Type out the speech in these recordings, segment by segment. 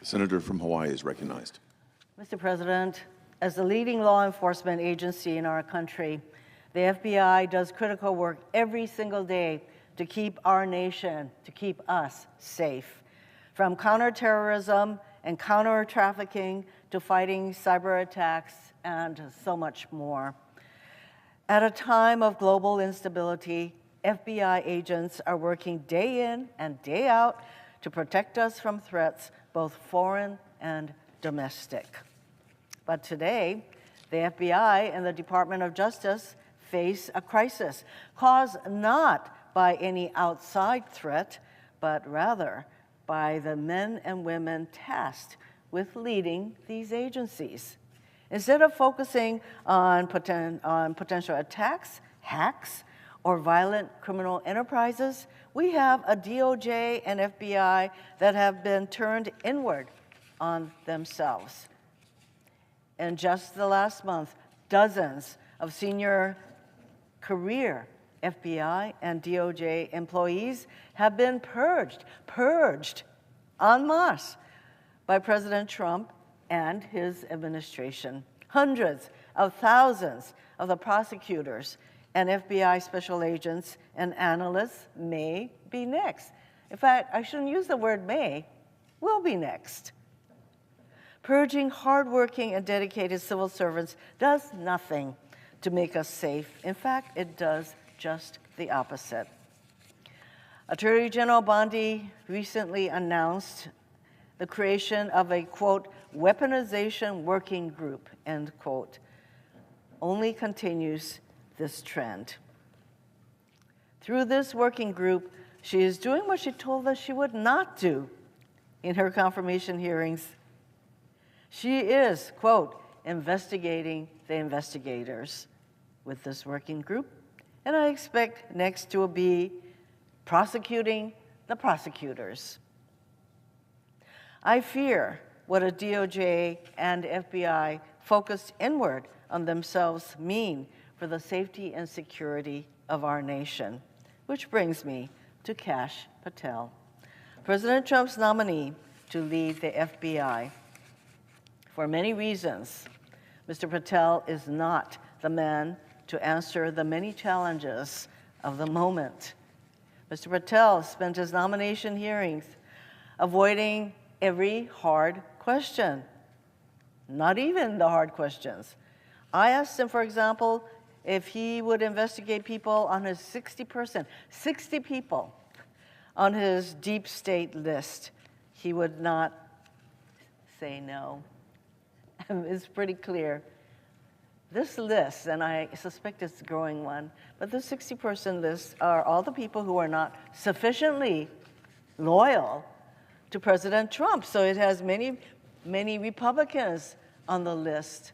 The senator from Hawaii is recognized. Mr. President, as the leading law enforcement agency in our country, the FBI does critical work every single day to keep our nation, to keep us safe. From counterterrorism and counter-trafficking to fighting cyber attacks and so much more. At a time of global instability, FBI agents are working day in and day out to protect us from threats, both foreign and domestic. But today, the FBI and the Department of Justice face a crisis caused not by any outside threat, but rather by the men and women tasked with leading these agencies. Instead of focusing on potential attacks, hacks, or violent criminal enterprises, we have a DOJ and FBI that have been turned inward on themselves. In just the last month, dozens of senior career FBI and DOJ employees have been purged en masse by President Trump and his administration. Hundreds of thousands of the prosecutors and FBI special agents and analysts may be next. In fact, I shouldn't use the word may, will be next. Purging hardworking and dedicated civil servants does nothing to make us safe. In fact, it does just the opposite. Attorney General Bondi recently announced the creation of a, quote, weaponization working group, end quote, only continues this trend. Through this working group, she is doing what she told us she would not do in her confirmation hearings. She is, quote, investigating the investigators with this working group, and I expect next to be prosecuting the prosecutors. I fear what a DOJ and FBI focused inward on themselves mean for the safety and security of our nation. Which brings me to Kash Patel, President Trump's nominee to lead the FBI. For many reasons, Mr. Patel is not the man to answer the many challenges of the moment. Mr. Patel spent his nomination hearings avoiding every hard question, not even the hard questions. I asked him, for example, if he would investigate people on his 60 people on his deep state list. He would not say no. It's pretty clear. This list, and I suspect it's a growing one, but the 60-person list are all the people who are not sufficiently loyal to President Trump. So it has many, many Republicans on the list.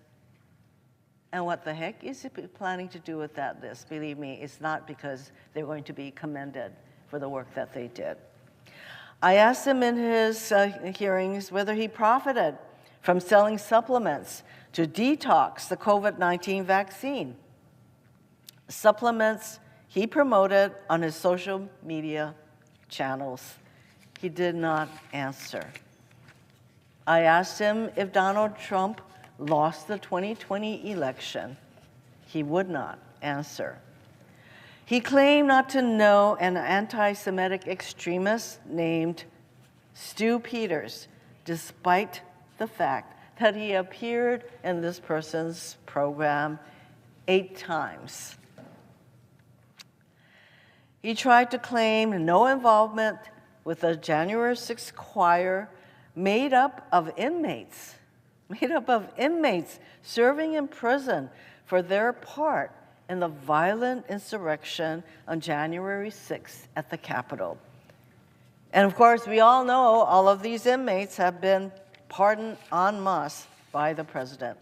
And what the heck is he planning to do with that list? Believe me, it's not because they're going to be commended for the work that they did. I asked him in his hearings whether he profited from selling supplements to detox the COVID-19 vaccine. Supplements he promoted on his social media channels. He did not answer. I asked him if Donald Trump lost the 2020 election. He would not answer. He claimed not to know an anti-Semitic extremist named Stu Peters, despite the fact that he appeared in this person's program 8 times. He tried to claim no involvement with the January 6th choir made up of inmates serving in prison for their part in the violent insurrection on January 6th at the Capitol. And of course, we all know all of these inmates have been pardoned en masse by the president.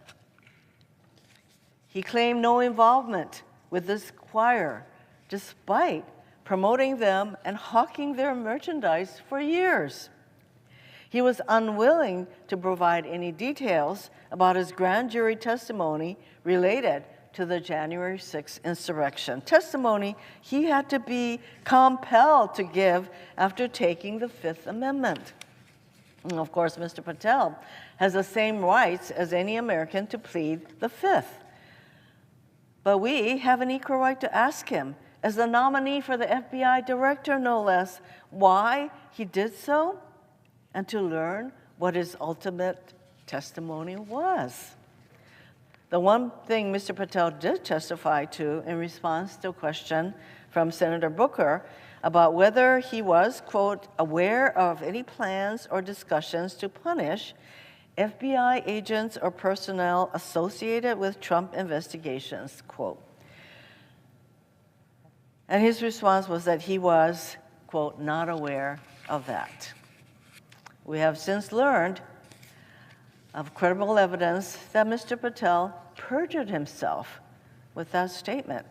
He claimed no involvement with this choir, despite promoting them and hawking their merchandise for years. He was unwilling to provide any details about his grand jury testimony related to the January 6th insurrection, testimony he had to be compelled to give after taking the Fifth Amendment. And of course, Mr. Patel has the same rights as any American to plead the Fifth. But we have an equal right to ask him, as the nominee for the FBI director, no less, why he did so, and to learn what his ultimate testimony was. The one thing Mr. Patel did testify to in response to a question from Senator Booker about whether he was, quote, aware of any plans or discussions to punish FBI agents or personnel associated with Trump investigations, quote. And his response was that he was, quote, not aware of that. We have since learned of credible evidence that Mr. Patel perjured himself with that statement.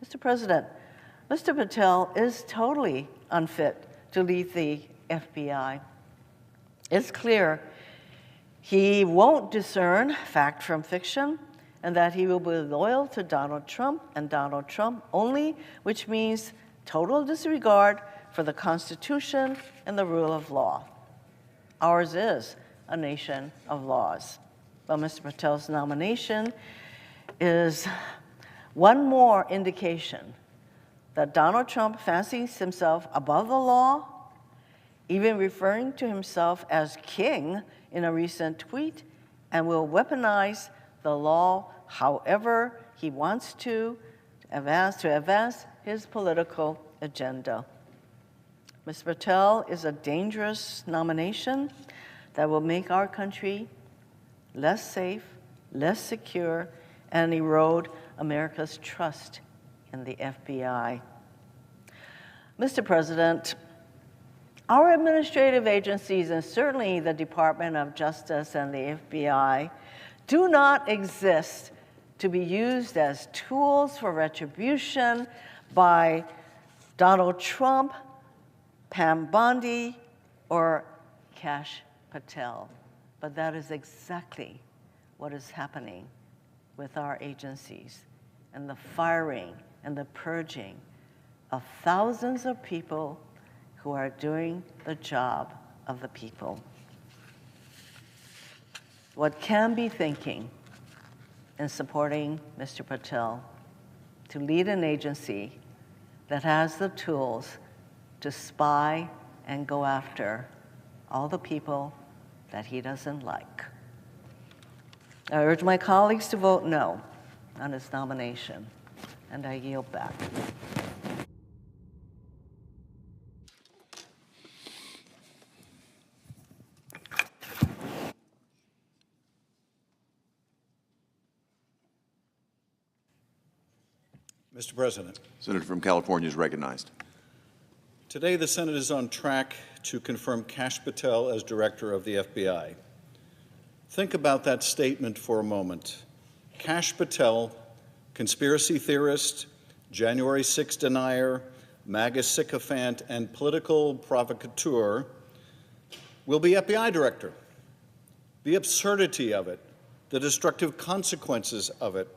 Mr. President, Mr. Patel is totally unfit to lead the FBI. It's clear he won't discern fact from fiction, and that he will be loyal to Donald Trump and Donald Trump only, which means total disregard for the Constitution and the rule of law. Ours is a nation of laws. Well, Mr. Patel's nomination is one more indication that Donald Trump fancies himself above the law, even referring to himself as king in a recent tweet, and will weaponize the law however he wants to advance his political agenda. Mr. Patel is a dangerous nomination that will make our country less safe, less secure, and erode America's trust in the FBI. Mr. President, our administrative agencies, and certainly the Department of Justice and the FBI, do not exist to be used as tools for retribution by Donald Trump, Pam Bondi, or Kash Patel. But that is exactly what is happening with our agencies and the firing and the purging of thousands of people who are doing the job of the people. What can be thinking in supporting Mr. Patel to lead an agency that has the tools to spy and go after all the people that he doesn't like? I urge my colleagues to vote no on his nomination, and I yield back. Mr. President. Senator from California is recognized. Today, the Senate is on track to confirm Kash Patel as director of the FBI. Think about that statement for a moment. Kash Patel, conspiracy theorist, January 6 denier, MAGA sycophant, and political provocateur, will be FBI director. The absurdity of it, the destructive consequences of it.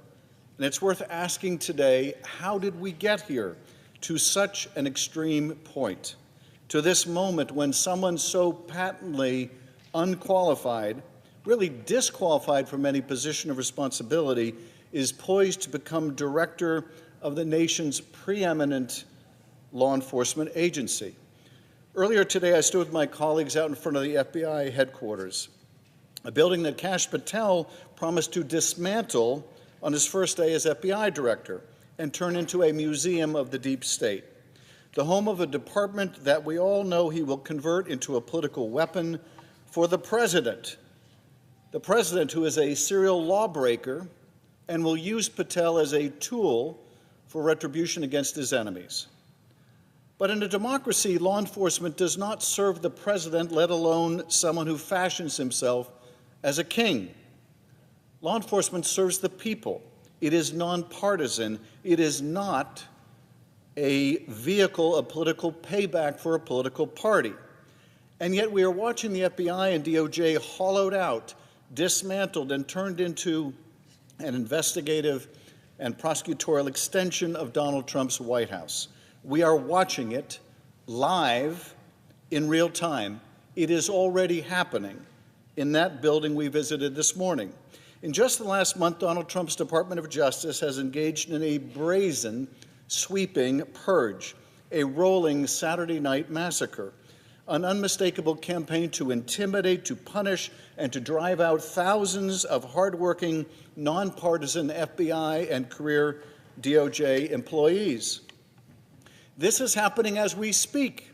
And it's worth asking today, how did we get here to such an extreme point, to this moment when someone so patently unqualified, really disqualified from any position of responsibility, is poised to become director of the nation's preeminent law enforcement agency? Earlier today, I stood with my colleagues out in front of the FBI headquarters, a building that Kash Patel promised to dismantle on his first day as FBI director and turn into a museum of the deep state, the home of a department that we all know he will convert into a political weapon for the president who is a serial lawbreaker and will use Patel as a tool for retribution against his enemies. But in a democracy, law enforcement does not serve the president, let alone someone who fashions himself as a king. Law enforcement serves the people. It is nonpartisan. It is not a vehicle of political payback for a political party. And yet we are watching the FBI and DOJ hollowed out, dismantled, and turned into an investigative and prosecutorial extension of Donald Trump's White House. We are watching it live in real time It is already happening in that building we visited this morning. In just the last month, Donald Trump's Department of Justice has engaged in a brazen, sweeping purge, a rolling Saturday night massacre, an unmistakable campaign to intimidate, to punish, and to drive out thousands of hardworking, nonpartisan FBI and career DOJ employees. This is happening as we speak.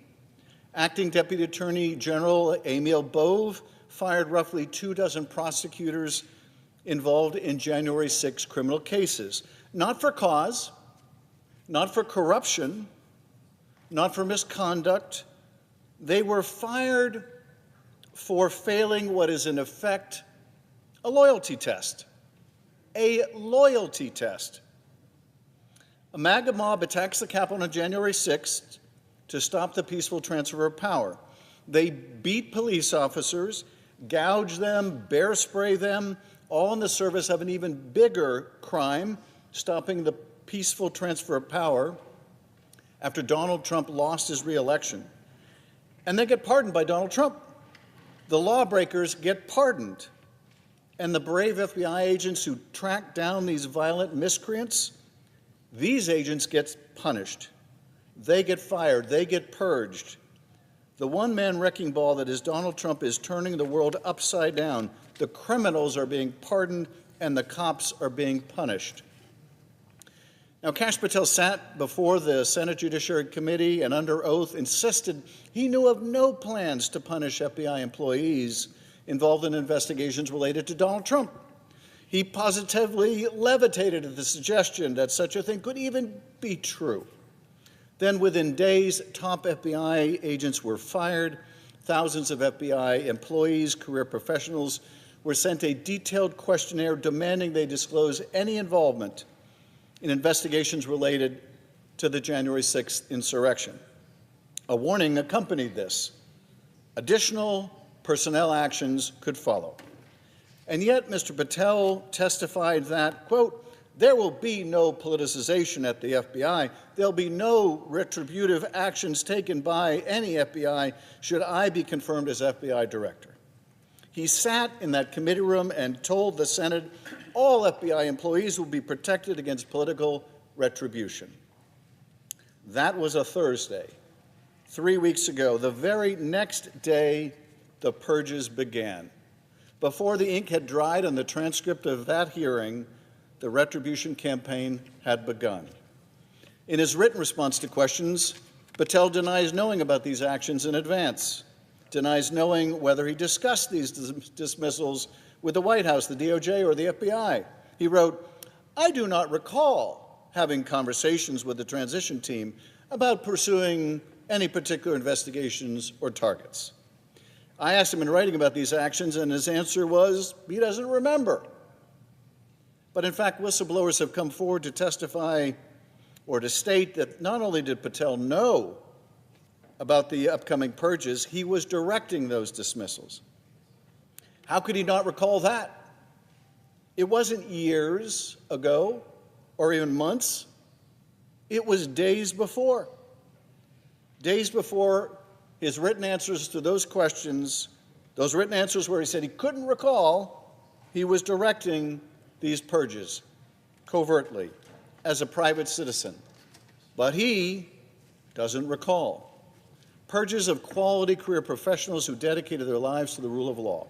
Acting Deputy Attorney General Emil Bove fired roughly 24 prosecutors involved in January 6 criminal cases, not for cause, not for corruption, not for misconduct. They were fired for failing what is in effect a loyalty test. A loyalty test. A MAGA mob attacks the Capitol on January 6th to stop the peaceful transfer of power. They beat police officers, gouge them, bear spray them, all in the service of an even bigger crime, stopping the peaceful transfer of power after Donald Trump lost his re-election. And they get pardoned by Donald Trump. The lawbreakers get pardoned. And the brave FBI agents who track down these violent miscreants, these agents get punished. They get fired. They get purged. The one-man wrecking ball that is Donald Trump is turning the world upside down. The criminals are being pardoned, and the cops are being punished. Now, Kash Patel sat before the Senate Judiciary Committee and under oath insisted he knew of no plans to punish FBI employees involved in investigations related to Donald Trump. He positively levitated at the suggestion that such a thing could even be true. Then within days, top FBI agents were fired. Thousands of FBI employees, career professionals, were sent a detailed questionnaire demanding they disclose any involvement in investigations related to the January 6th insurrection. A warning accompanied this. Additional personnel actions could follow. And yet, Mr. Patel testified that, quote, there will be no politicization at the FBI. There'll be no retributive actions taken by any FBI should I be confirmed as FBI director. He sat in that committee room and told the Senate all FBI employees will be protected against political retribution. That was a Thursday. 3 weeks ago, the very next day, the purges began. Before the ink had dried on the transcript of that hearing, the retribution campaign had begun. In his written response to questions, Patel denies knowing about these actions in advance, denies knowing whether he discussed these dismissals with the White House, the DOJ, or the FBI. He wrote, I do not recall having conversations with the transition team about pursuing any particular investigations or targets. I asked him in writing about these actions, and his answer was he doesn't remember. But in fact, whistleblowers have come forward to testify or to state that not only did Patel know about the upcoming purges, he was directing those dismissals. How could he not recall that? It wasn't years ago or even months. It was days before. Days before his written answers to those questions, those written answers where he said he couldn't recall, he was directing these purges covertly as a private citizen. But he doesn't recall. Purges of quality career professionals who dedicated their lives to the rule of law,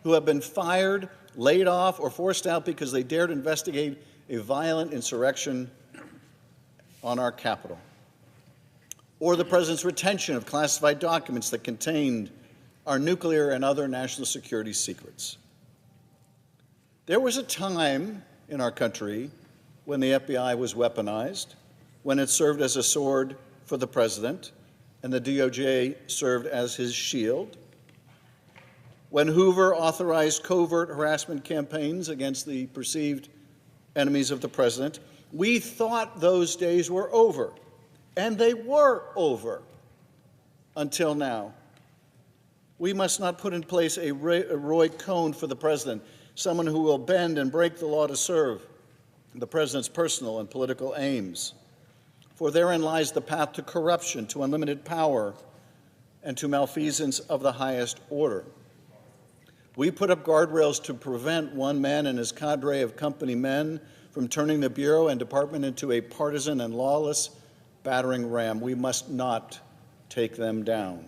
who have been fired, laid off, or forced out because they dared investigate a violent insurrection on our Capitol. Or the President's retention of classified documents that contained our nuclear and other national security secrets. There was a time in our country when the FBI was weaponized, when it served as a sword for the President, and the DOJ served as his shield, when Hoover authorized covert harassment campaigns against the perceived enemies of the President. We thought those days were over. And they were over until now. We must not put in place a Roy Cohn for the President, someone who will bend and break the law to serve the President's personal and political aims. For therein lies the path to corruption, to unlimited power, and to malfeasance of the highest order. We put up guardrails to prevent one man and his cadre of company men from turning the Bureau and Department into a partisan and lawless battering ram. We must not take them down,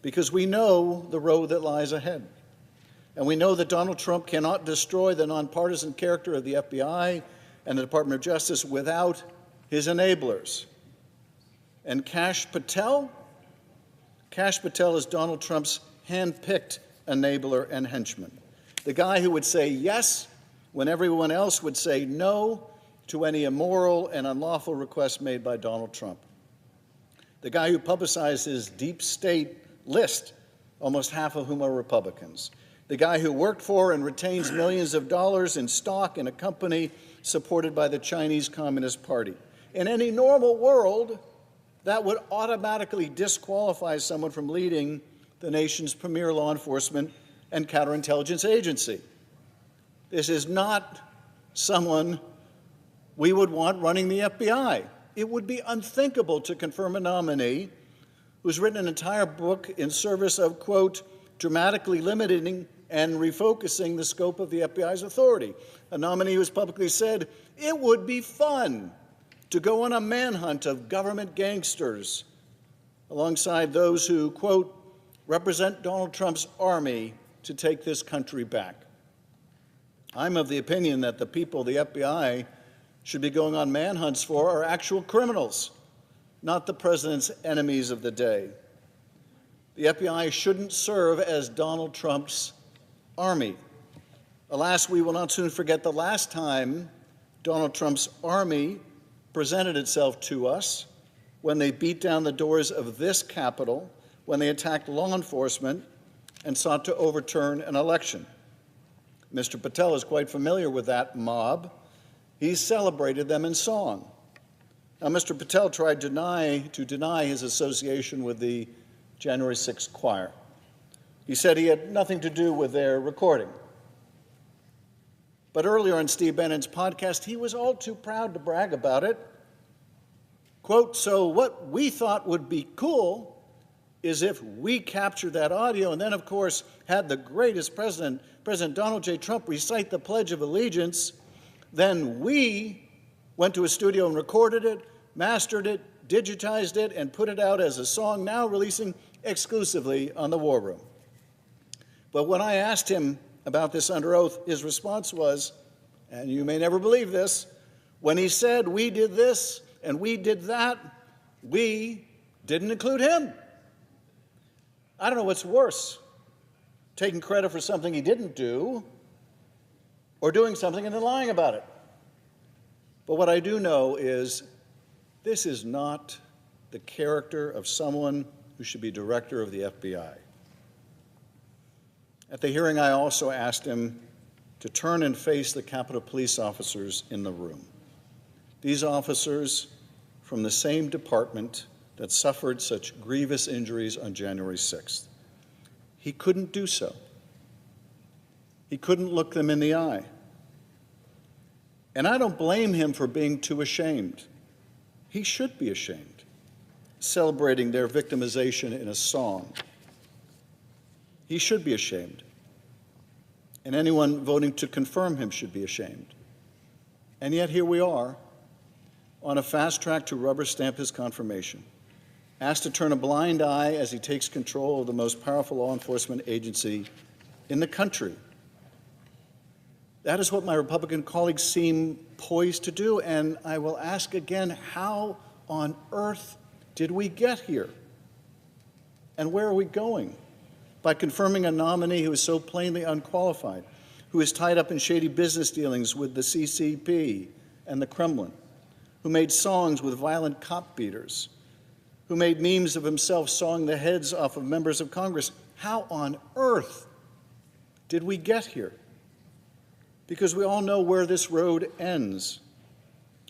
because we know the road that lies ahead. And we know that Donald Trump cannot destroy the nonpartisan character of the FBI and the Department of Justice without his enablers. And Kash Patel is Donald Trump's hand-picked enabler and henchman, the guy who would say yes when everyone else would say no to any immoral and unlawful request made by Donald Trump, the guy who publicized his deep state list, almost half of whom are Republicans, the guy who worked for and retains millions of dollars in stock in a company supported by the Chinese Communist Party. In any normal world, that would automatically disqualify someone from leading the nation's premier law enforcement and counterintelligence agency. This is not someone we would want running the FBI. It would be unthinkable to confirm a nominee who's written an entire book in service of, quote, dramatically limiting and refocusing the scope of the FBI's authority. A nominee who has publicly said, it would be fun to go on a manhunt of government gangsters alongside those who, quote, represent Donald Trump's army to take this country back. I'm of the opinion that the people the FBI should be going on manhunts for are actual criminals, not the president's enemies of the day. The FBI shouldn't serve as Donald Trump's army. Alas, we will not soon forget the last time Donald Trump's army presented itself to us, when they beat down the doors of this Capitol, when they attacked law enforcement and sought to overturn an election. Mr. Patel is quite familiar with that mob. He celebrated them in song. Now, Mr. Patel tried to deny his association with the January 6th choir. He said he had nothing to do with their recording. But earlier on Steve Bannon's podcast, he was all too proud to brag about it. Quote, so what we thought would be cool is if we captured that audio and then, of course, had the greatest President Donald J. Trump recite the Pledge of Allegiance, then we went to a studio and recorded it, mastered it, digitized it, and put it out as a song, now releasing exclusively on the War Room. But when I asked him about this under oath, his response was, and you may never believe this, when he said we did this and we did that, we didn't include him. I don't know what's worse, taking credit for something he didn't do or doing something and then lying about it. But what I do know is this is not the character of someone who should be director of the FBI. At the hearing, I also asked him to turn and face the Capitol Police officers in the room. These officers from the same department that suffered such grievous injuries on January 6th. He couldn't do so. He couldn't look them in the eye. And I don't blame him for being too ashamed. He should be ashamed, celebrating their victimization in a song. He should be ashamed. And anyone voting to confirm him should be ashamed. And yet here we are, on a fast track to rubber stamp his confirmation, asked to turn a blind eye as he takes control of the most powerful law enforcement agency in the country. That is what my Republican colleagues seem poised to do, and I will ask again, how on earth did we get here? And where are we going? By confirming a nominee who is so plainly unqualified, who is tied up in shady business dealings with the CCP and the Kremlin, who made songs with violent cop beaters, who made memes of himself sawing the heads off of members of Congress. How on earth did we get here? Because we all know where this road ends.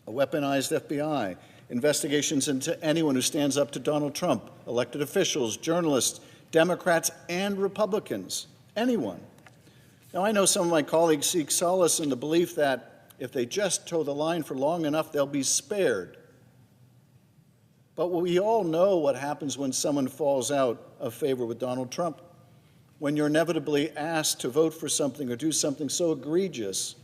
A weaponized FBI, investigations into anyone who stands up to Donald Trump, elected officials, journalists, Democrats, and Republicans, anyone. Now, I know some of my colleagues seek solace in the belief that if they just toe the line for long enough, they'll be spared. But we all know what happens when someone falls out of favor with Donald Trump. When you're inevitably asked to vote for something or do something so egregious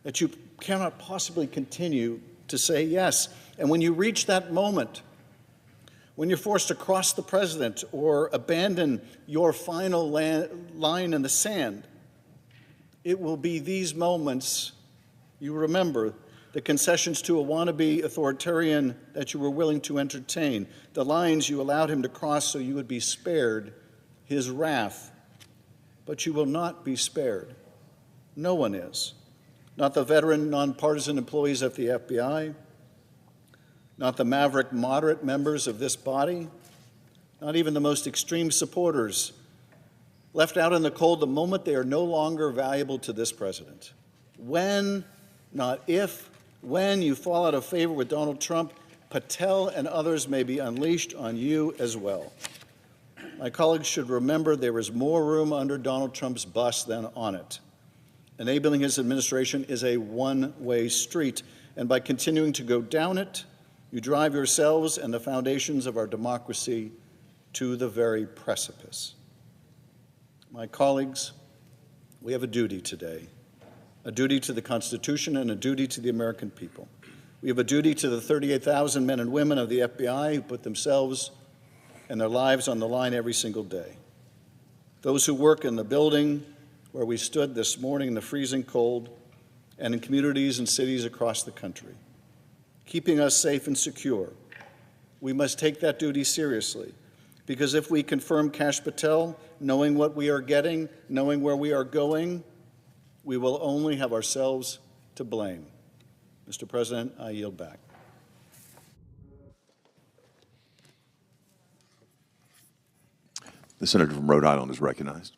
that you cannot possibly continue to say yes. And when you reach that moment, when you're forced to cross the president or abandon your final line in the sand, it will be these moments you remember, the concessions to a wannabe authoritarian that you were willing to entertain, the lines you allowed him to cross so you would be spared his wrath. But you will not be spared. No one is. Not the veteran, nonpartisan employees of the FBI, not the maverick moderate members of this body, not even the most extreme supporters, left out in the cold the moment they are no longer valuable to this president. When, not if, when you fall out of favor with Donald Trump, Patel and others may be unleashed on you as well. My colleagues should remember there is more room under Donald Trump's bus than on it. Enabling his administration is a one-way street, and by continuing to go down it, you drive yourselves and the foundations of our democracy to the very precipice. My colleagues, we have a duty today, a duty to the Constitution and a duty to the American people. We have a duty to the 38,000 men and women of the FBI who put themselves and their lives on the line every single day. Those who work in the building where we stood this morning in the freezing cold and in communities and cities across the country, keeping us safe and secure. We must take that duty seriously, because if we confirm Kash Patel, knowing what we are getting, knowing where we are going, we will only have ourselves to blame. Mr. President, I yield back. The senator from Rhode Island is recognized.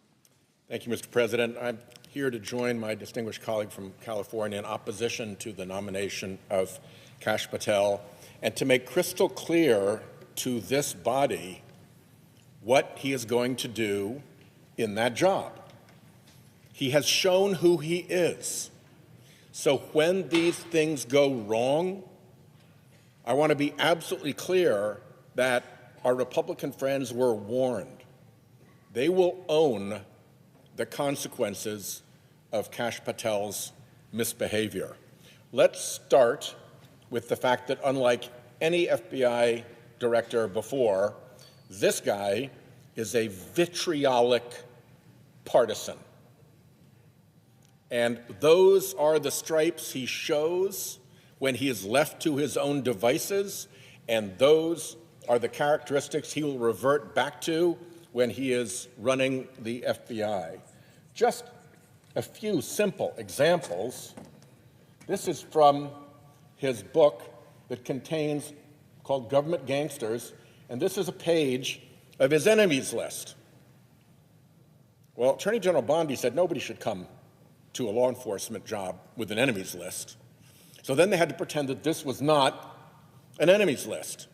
Thank you, Mr. President. I'm here to join my distinguished colleague from California in opposition to the nomination of Kash Patel and to make crystal clear to this body what he is going to do in that job. He has shown who he is. So when these things go wrong, I want to be absolutely clear that our Republican friends were warned. They will own the consequences of Kash Patel's misbehavior. Let's start with the fact that unlike any FBI director before, this guy is a vitriolic partisan. And those are the stripes he shows when he is left to his own devices, and those are the characteristics he will revert back to when he is running the FBI. Just a few simple examples. This is from his book that contains, called Government Gangsters, and this is a page of his enemies list. Well, Attorney General Bondi said nobody should come to a law enforcement job with an enemies list. So then they had to pretend that this was not an enemies list.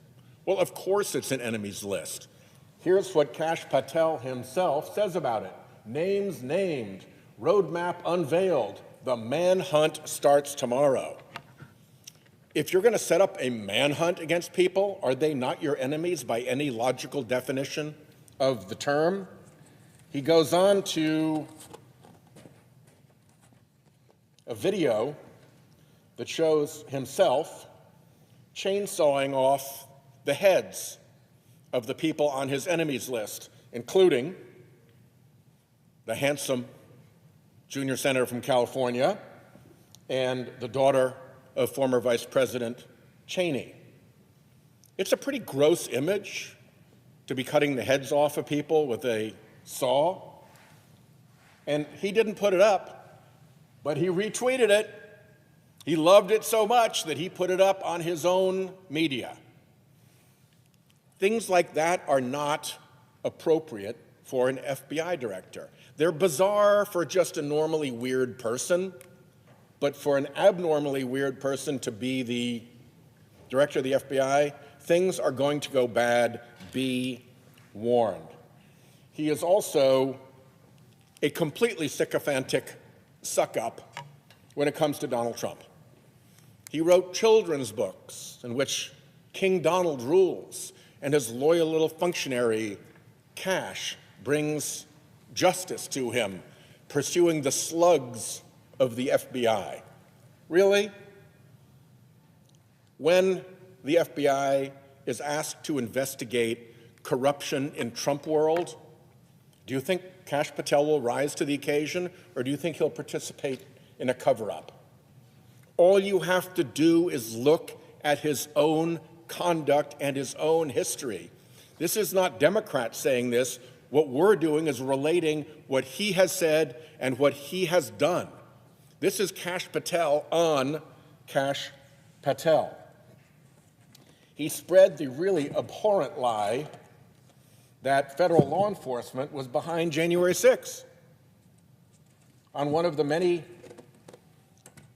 Well, of course it's an enemies list. Here's what Kash Patel himself says about it. Names named, roadmap unveiled, the manhunt starts tomorrow. If you're going to set up a manhunt against people, are they not your enemies by any logical definition of the term? He goes on to a video that shows himself chainsawing off the heads of the people on his enemies list, including the handsome junior senator from California and the daughter of former Vice President Cheney. It's a pretty gross image to be cutting the heads off of people with a saw. And he didn't put it up, but he retweeted it. He loved it so much that he put it up on his own media. Things like that are not appropriate for an FBI director. They're bizarre for just a normally weird person, but for an abnormally weird person to be the director of the FBI, things are going to go bad. Be warned. He is also a completely sycophantic suck-up when it comes to Donald Trump. He wrote children's books in which King Donald rules, and his loyal little functionary, Cash, brings justice to him, pursuing the slugs of the FBI. Really? When the FBI is asked to investigate corruption in Trump world, do you think Kash Patel will rise to the occasion, or do you think he'll participate in a cover-up? All you have to do is look at his own conduct and his own history. This is not Democrats saying this. What we're doing is relating what he has said and what he has done. This is Kash Patel on Kash Patel. He spread the really abhorrent lie that federal law enforcement was behind January 6th. On one of the many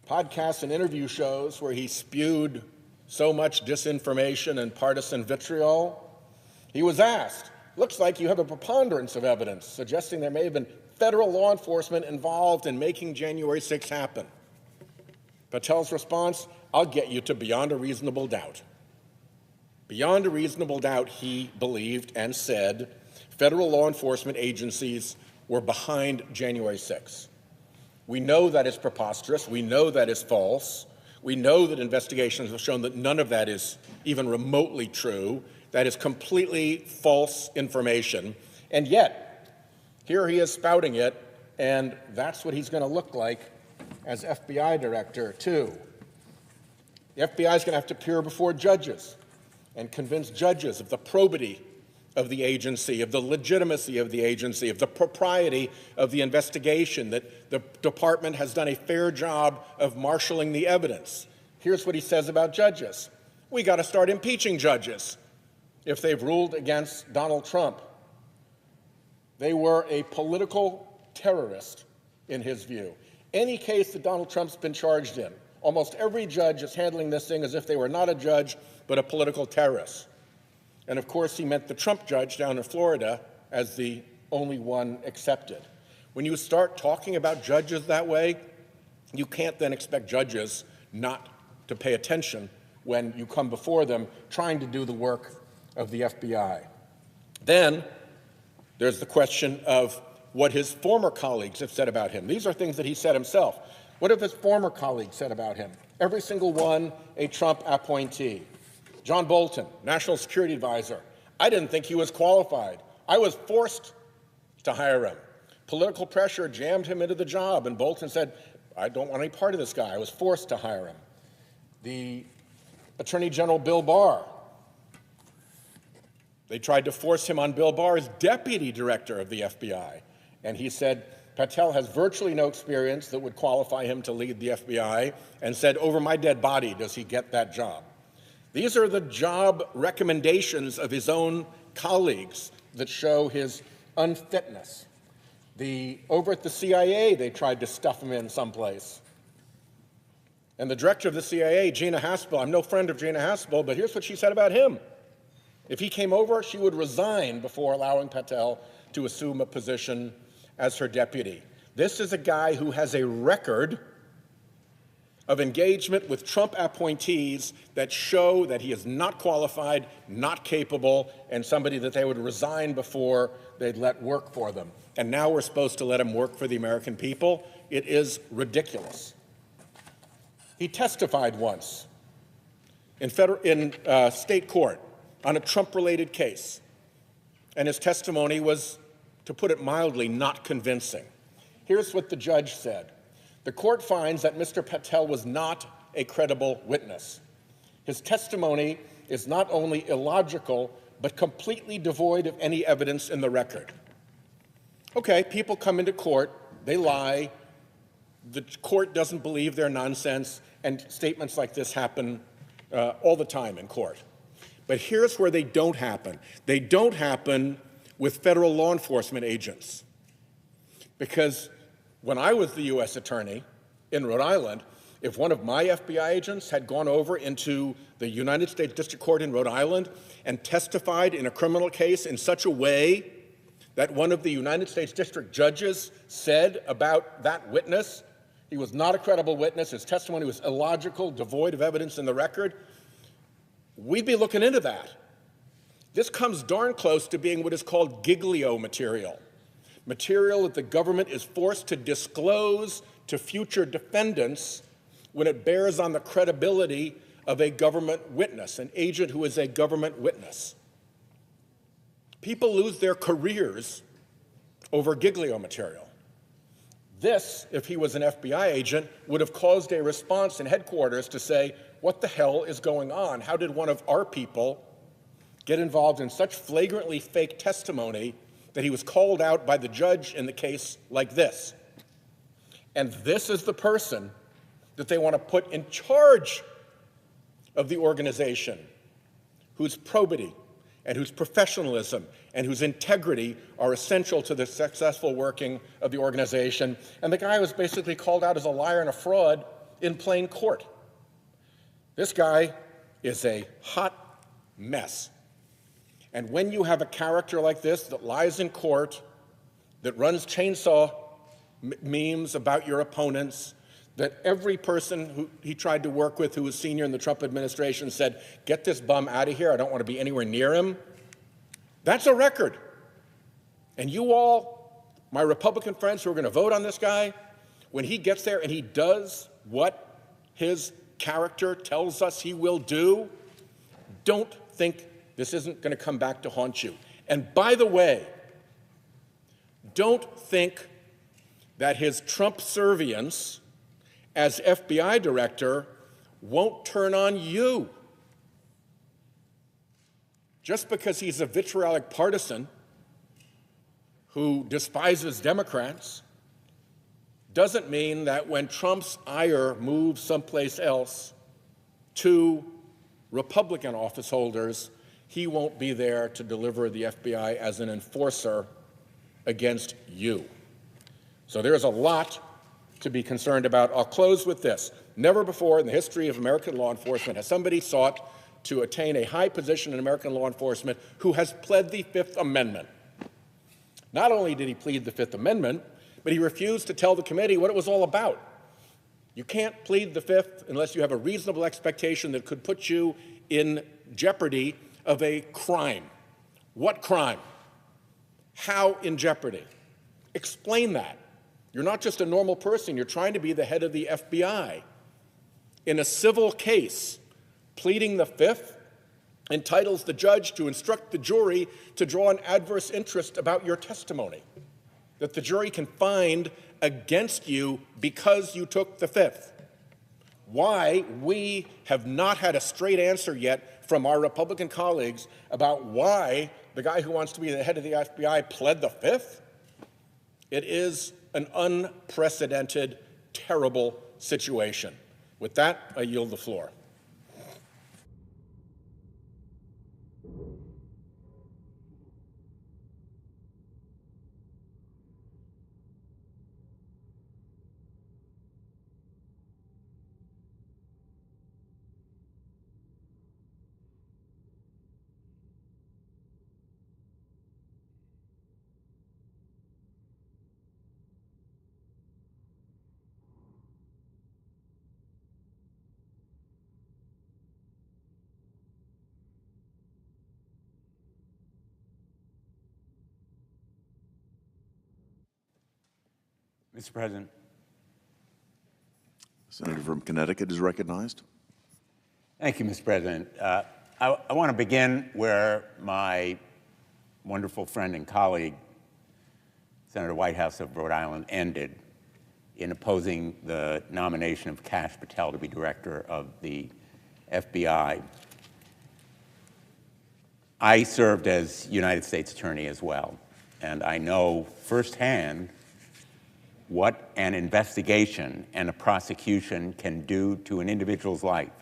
podcasts and interview shows where he spewed so much disinformation and partisan vitriol, he was asked, "Looks like you have a preponderance of evidence suggesting there may have been federal law enforcement involved in making January 6th happen." Patel's response, "I'll get you to beyond a reasonable doubt." Beyond a reasonable doubt, he believed and said federal law enforcement agencies were behind January 6th. We know that is preposterous. We know that is false. We know that investigations have shown that none of that is even remotely true. That is completely false information. And yet, here he is spouting it, and that's what he's going to look like as FBI director, too. The FBI is going to have to appear before judges and convince judges of the probity of the agency, of the legitimacy of the agency, of the propriety of the investigation, that the department has done a fair job of marshaling the evidence. Here's what he says about judges. We got to start impeaching judges if they've ruled against Donald Trump. They were a political terrorist, in his view. Any case that Donald Trump's been charged in, almost every judge is handling this thing as if they were not a judge, but a political terrorist. And of course, he meant the Trump judge down in Florida as the only one accepted. When you start talking about judges that way, you can't then expect judges not to pay attention when you come before them trying to do the work of the FBI. Then there's the question of what his former colleagues have said about him. These are things that he said himself. What have his former colleagues said about him? Every single one a Trump appointee. John Bolton, National Security Advisor. I didn't think he was qualified. I was forced to hire him. Political pressure jammed him into the job, and Bolton said, I don't want any part of this guy. I was forced to hire him. The Attorney General Bill Barr. They tried to force him on Bill Barr as deputy director of the FBI, and he said, Patel has virtually no experience that would qualify him to lead the FBI, and said, over my dead body does he get that job. These are the job recommendations of his own colleagues that show his unfitness. Over at the CIA, they tried to stuff him in someplace. And the director of the CIA, Gina Haspel, I'm no friend of Gina Haspel, but here's what she said about him. If he came over, she would resign before allowing Patel to assume a position as her deputy. This is a guy who has a record of engagement with Trump appointees that show that he is not qualified, not capable, and somebody that they would resign before they'd let work for them. And now we're supposed to let him work for the American people? It is ridiculous. He testified once in state court on a Trump-related case, and his testimony was, to put it mildly, not convincing. Here's what the judge said. The court finds that Mr. Patel was not a credible witness. His testimony is not only illogical, but completely devoid of any evidence in the record. Okay, people come into court, they lie, the court doesn't believe their nonsense, and statements like this happen all the time in court. But here's where they don't happen. They don't happen with federal law enforcement agents. Because when I was the U.S. attorney in Rhode Island, if one of my FBI agents had gone over into the United States District Court in Rhode Island and testified in a criminal case in such a way that one of the United States District judges said about that witness, he was not a credible witness, his testimony was illogical, devoid of evidence in the record, we'd be looking into that. This comes darn close to being what is called giglio material, material that the government is forced to disclose to future defendants when it bears on the credibility of a government witness, an agent who is a government witness. People lose their careers over giglio material. This, if he was an FBI agent, would have caused a response in headquarters to say, what the hell is going on? How did one of our people get involved in such flagrantly fake testimony that he was called out by the judge in the case like this? And this is the person that they want to put in charge of the organization, whose probity and whose professionalism and whose integrity are essential to the successful working of the organization. And the guy was basically called out as a liar and a fraud in plain court. This guy is a hot mess. And when you have a character like this that lies in court, that runs chainsaw memes about your opponents, that every person who he tried to work with who was senior in the Trump administration said, get this bum out of here, I don't want to be anywhere near him. That's a record. And you all, my Republican friends who are going to vote on this guy, when he gets there and he does what his character tells us he will do, don't think this isn't going to come back to haunt you. And by the way, don't think that his Trump servience as FBI director won't turn on you. Just because he's a vitriolic partisan who despises Democrats doesn't mean that when Trump's ire moves someplace else to Republican office holders, he won't be there to deliver the FBI as an enforcer against you. So there's a lot to be concerned about. I'll close with this. Never before in the history of American law enforcement has somebody sought to attain a high position in American law enforcement who has pled the Fifth Amendment. Not only did he plead the Fifth Amendment, but he refused to tell the committee what it was all about. You can't plead the Fifth unless you have a reasonable expectation that could put you in jeopardy of a crime. What crime? How in jeopardy? Explain that. You're not just a normal person, you're trying to be the head of the FBI. In a civil case, pleading the Fifth entitles the judge to instruct the jury to draw an adverse interest about your testimony, that the jury can find against you because you took the Fifth. Why we have not had a straight answer yet from our Republican colleagues about why the guy who wants to be the head of the FBI pled the Fifth? It is an unprecedented, terrible situation. With that, I yield the floor. Mr. President. Senator from Connecticut is recognized. Thank you, Mr. President. I want to begin where my wonderful friend and colleague, Senator Whitehouse of Rhode Island, ended in opposing the nomination of Kash Patel to be director of the FBI. I served as United States Attorney as well, and I know firsthand what an investigation and a prosecution can do to an individual's life,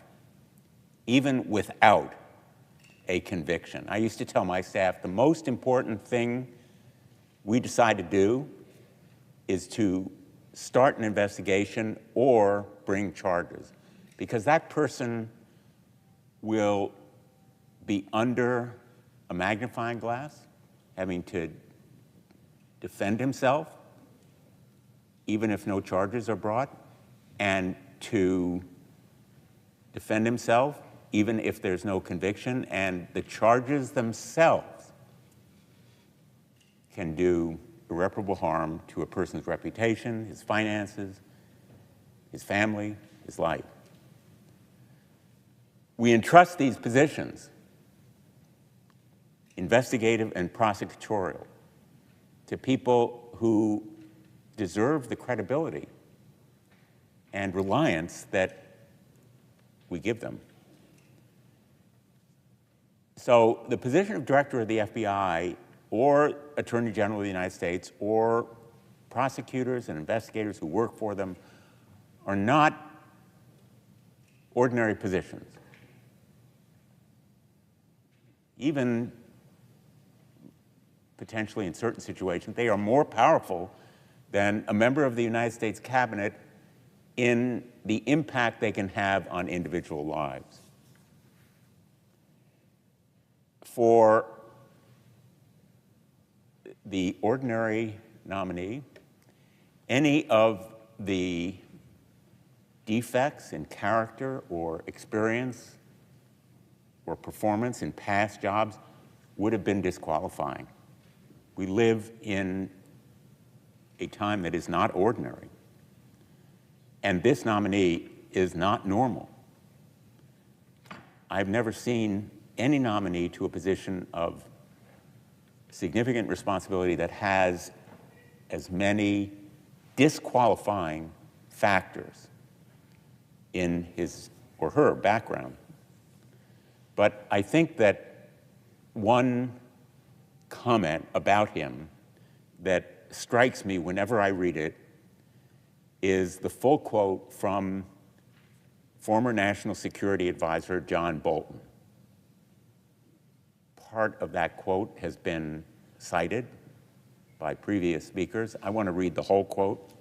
even without a conviction. I used to tell my staff the most important thing we decide to do is to start an investigation or bring charges, because that person will be under a magnifying glass, having to defend himself, even if no charges are brought, and to defend himself even if there's no conviction, and the charges themselves can do irreparable harm to a person's reputation, his finances, his family, his life. We entrust these positions, investigative and prosecutorial, to people who deserve the credibility and reliance that we give them. So the position of Director of the FBI or Attorney General of the United States or prosecutors and investigators who work for them are not ordinary positions. Even potentially in certain situations, they are more powerful than a member of the United States cabinet in the impact they can have on individual lives. For the ordinary nominee, any of the defects in character or experience or performance in past jobs would have been disqualifying. We live in a time that is not ordinary. And this nominee is not normal. I've never seen any nominee to a position of significant responsibility that has as many disqualifying factors in his or her background. But I think that one comment about him that strikes me whenever I read it is the full quote from former National Security Advisor John Bolton. Part of that quote has been cited by previous speakers. I want to read the whole quote.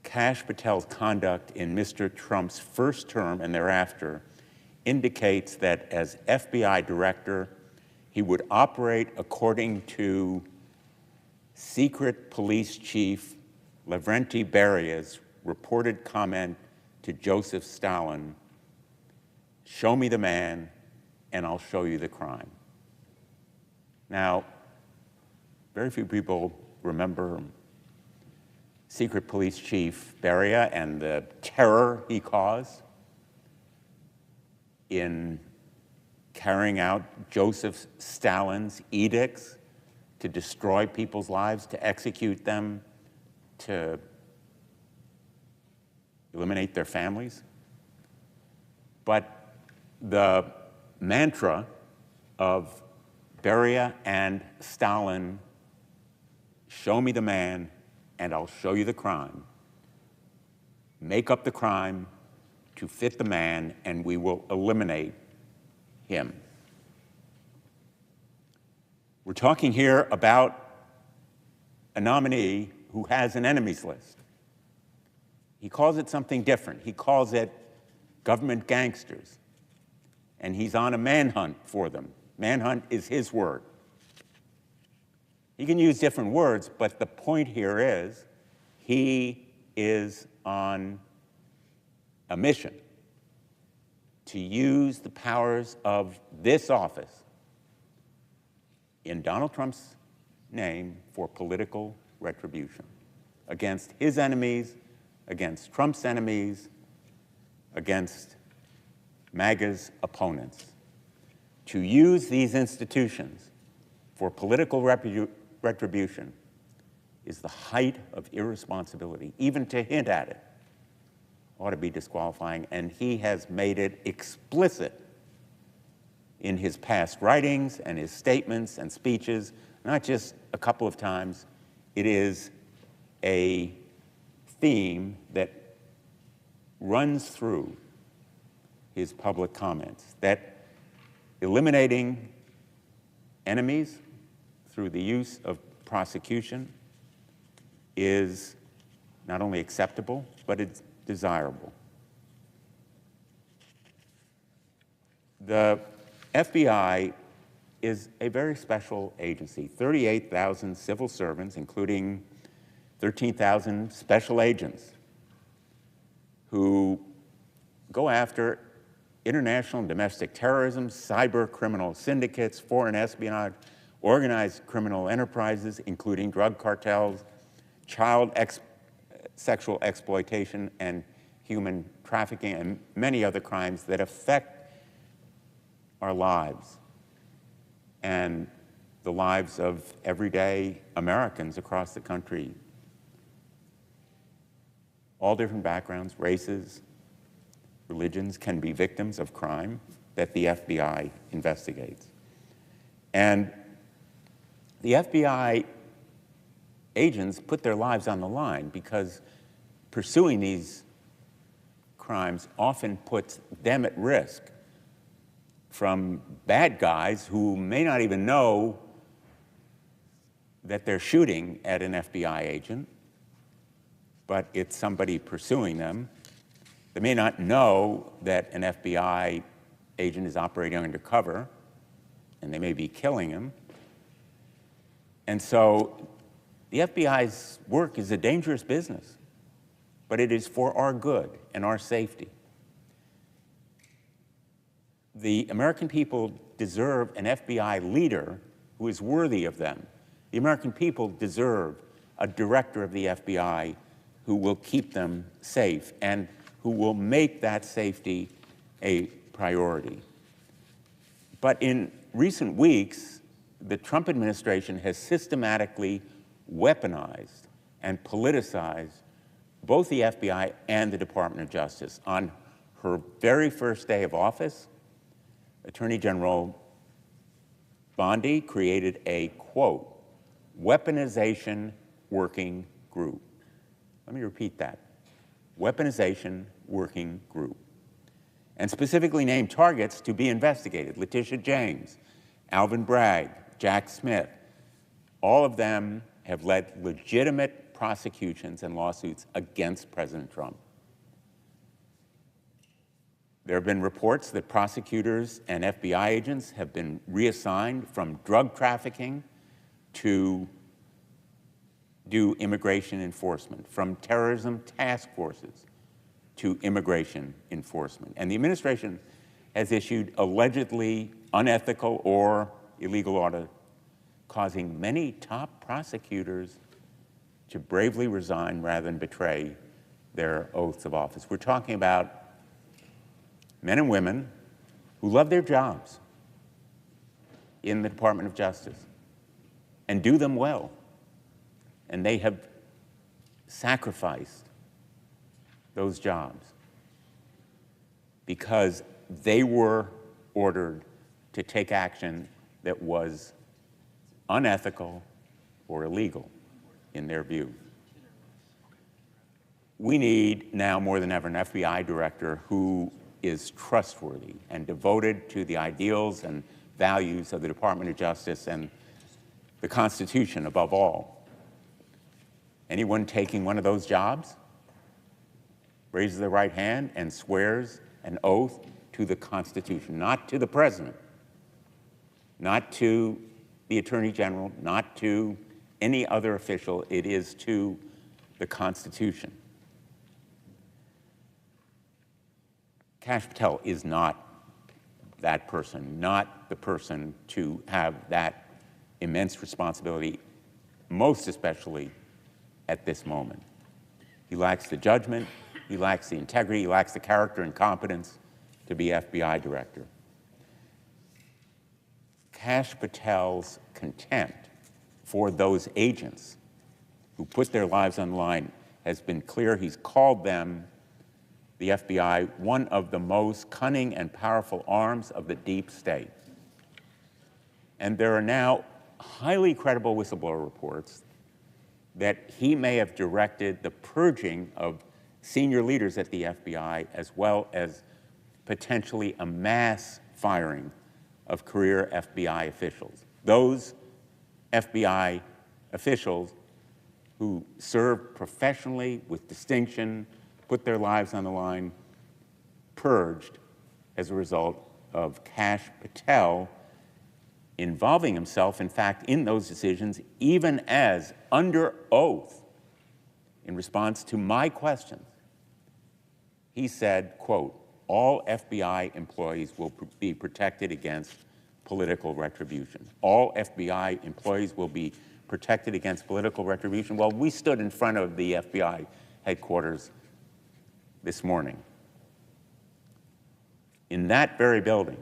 Kash Patel's conduct in Mr. Trump's first term and thereafter indicates that as FBI director, he would operate according to secret police chief Lavrentiy Beria's reported comment to Joseph Stalin, "Show me the man, and I'll show you the crime." Now, very few people remember Secret Police Chief Beria and the terror he caused in carrying out Joseph Stalin's edicts to destroy people's lives, to execute them, to eliminate their families. But the mantra of Beria and Stalin, "Show me the man and I'll show you the crime. Make up the crime to fit the man and we will eliminate him." We're talking here about a nominee who has an enemies list. He calls it something different. He calls it government gangsters. And he's on a manhunt for them. Manhunt is his word. He can use different words, but the point here is he is on a mission to use the powers of this office in Donald Trump's name for political retribution against his enemies, against Trump's enemies, against MAGA's opponents. To use these institutions for political retribution is the height of irresponsibility. Even to hint at it ought to be disqualifying, and he has made it explicit in his past writings and his statements and speeches, not just a couple of times. It is a theme that runs through his public comments, that eliminating enemies through the use of prosecution is not only acceptable, but it's desirable. The FBI is a very special agency, 38,000 civil servants, including 13,000 special agents who go after international and domestic terrorism, cyber criminal syndicates, foreign espionage, organized criminal enterprises, including drug cartels, sexual exploitation, and human trafficking, and many other crimes that affect our lives and the lives of everyday Americans across the country. All different backgrounds, races, religions can be victims of crime that the FBI investigates. And the FBI agents put their lives on the line because pursuing these crimes often puts them at risk from bad guys who may not even know that they're shooting at an FBI agent, but it's somebody pursuing them. They may not know that an FBI agent is operating undercover, and they may be killing him. And so the FBI's work is a dangerous business, but it is for our good and our safety. The American people deserve an FBI leader who is worthy of them. The American people deserve a director of the FBI who will keep them safe and who will make that safety a priority. But in recent weeks, the Trump administration has systematically weaponized and politicized both the FBI and the Department of Justice. On her very first day of office, Attorney General Bondi created a, quote, weaponization working group. Let me repeat that. Weaponization working group. And specifically named targets to be investigated: Letitia James, Alvin Bragg, Jack Smith. All of them have led legitimate prosecutions and lawsuits against President Trump. There have been reports that prosecutors and FBI agents have been reassigned from drug trafficking to do immigration enforcement, from terrorism task forces to immigration enforcement. And the administration has issued allegedly unethical or illegal orders, causing many top prosecutors to bravely resign rather than betray their oaths of office. We're talking about men and women who love their jobs in the Department of Justice and do them well. And they have sacrificed those jobs because they were ordered to take action that was unethical or illegal in their view. We need now more than ever an FBI director who is trustworthy and devoted to the ideals and values of the Department of Justice and the Constitution above all. Anyone taking one of those jobs raises their right hand and swears an oath to the Constitution, not to the President, not to the Attorney General, not to any other official. It is to the Constitution. Kash Patel is not that person, not the person to have that immense responsibility, most especially at this moment. He lacks the judgment, he lacks the integrity, he lacks the character and competence to be FBI director. Kash Patel's contempt for those agents who put their lives on the line has been clear. He's called them, the FBI, one of the most cunning and powerful arms of the deep state. And there are now highly credible whistleblower reports that he may have directed the purging of senior leaders at the FBI, as well as potentially a mass firing of career FBI officials. Those FBI officials who served professionally with distinction, put their lives on the line, purged as a result of Kash Patel involving himself, in fact, in those decisions, even as under oath, in response to my questions, he said, quote, all FBI employees will be protected against political retribution. All FBI employees will be protected against political retribution. Well, we stood in front of the FBI headquarters this morning. In that very building,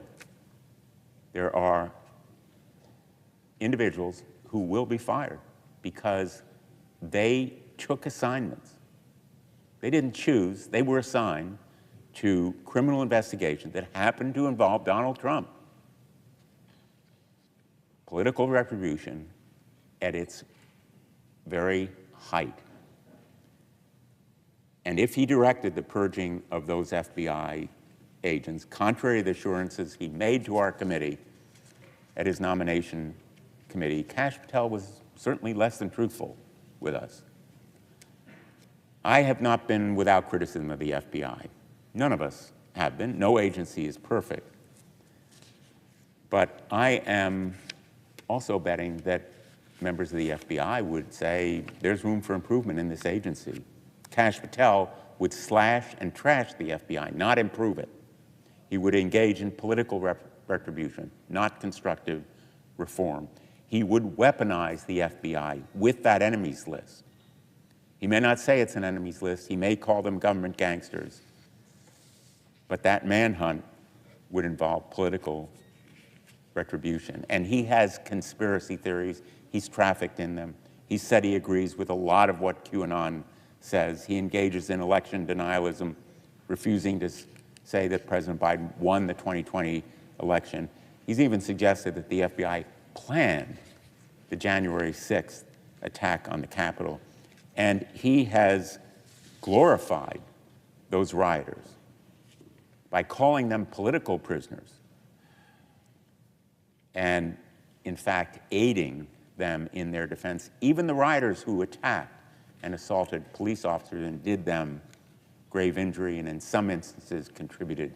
there are individuals who will be fired because they took assignments. They didn't choose, they were assigned to criminal investigations that happened to involve Donald Trump. Political retribution at its very height. And if he directed the purging of those FBI agents, contrary to the assurances he made to our committee at his nomination committee, Kash Patel was certainly less than truthful with us. I have not been without criticism of the FBI. None of us have been. No agency is perfect. But I am also betting that members of the FBI would say there's room for improvement in this agency. Kash Patel would slash and trash the FBI, not improve it. He would engage in political retribution, not constructive reform. He would weaponize the FBI with that enemies list. He may not say it's an enemies list. He may call them government gangsters. But that manhunt would involve political retribution. And he has conspiracy theories. He's trafficked in them. He said he agrees with a lot of what QAnon says. He engages in election denialism, refusing to say that President Biden won the 2020 election. He's even suggested that the FBI planned the January 6th attack on the Capitol. And he has glorified those rioters by calling them political prisoners and, in fact, aiding them in their defense. Even the rioters who attacked and assaulted police officers and did them grave injury and in some instances contributed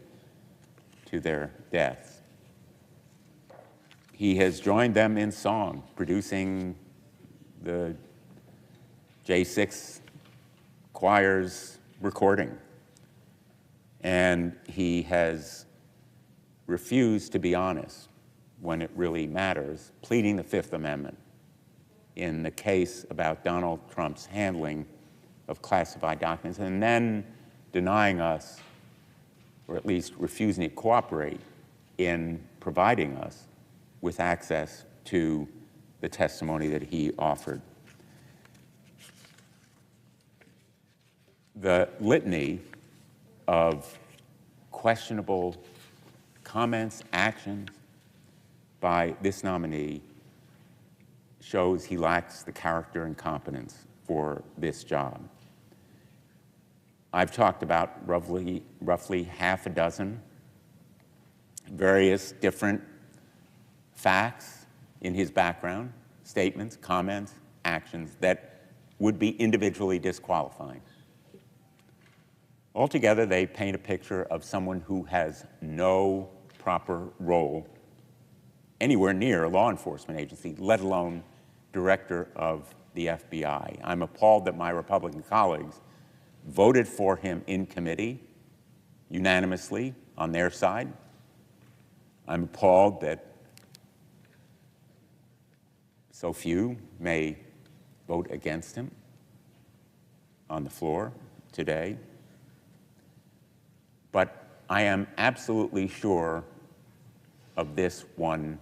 to their deaths. He has joined them in song, producing the J6 choir's recording. And he has refused to be honest when it really matters, pleading the Fifth Amendment in the case about Donald Trump's handling of classified documents, and then denying us, or at least refusing to cooperate in providing us with access to the testimony that he offered. The litany of questionable comments, actions by this nominee shows he lacks the character and competence for this job. I've talked about roughly half a dozen various different facts in his background, statements, comments, actions that would be individually disqualifying. Altogether, they paint a picture of someone who has no proper role anywhere near a law enforcement agency, let alone director of the FBI. I'm appalled that my Republican colleagues voted for him in committee unanimously on their side. I'm appalled that so few may vote against him on the floor today. But I am absolutely sure of this one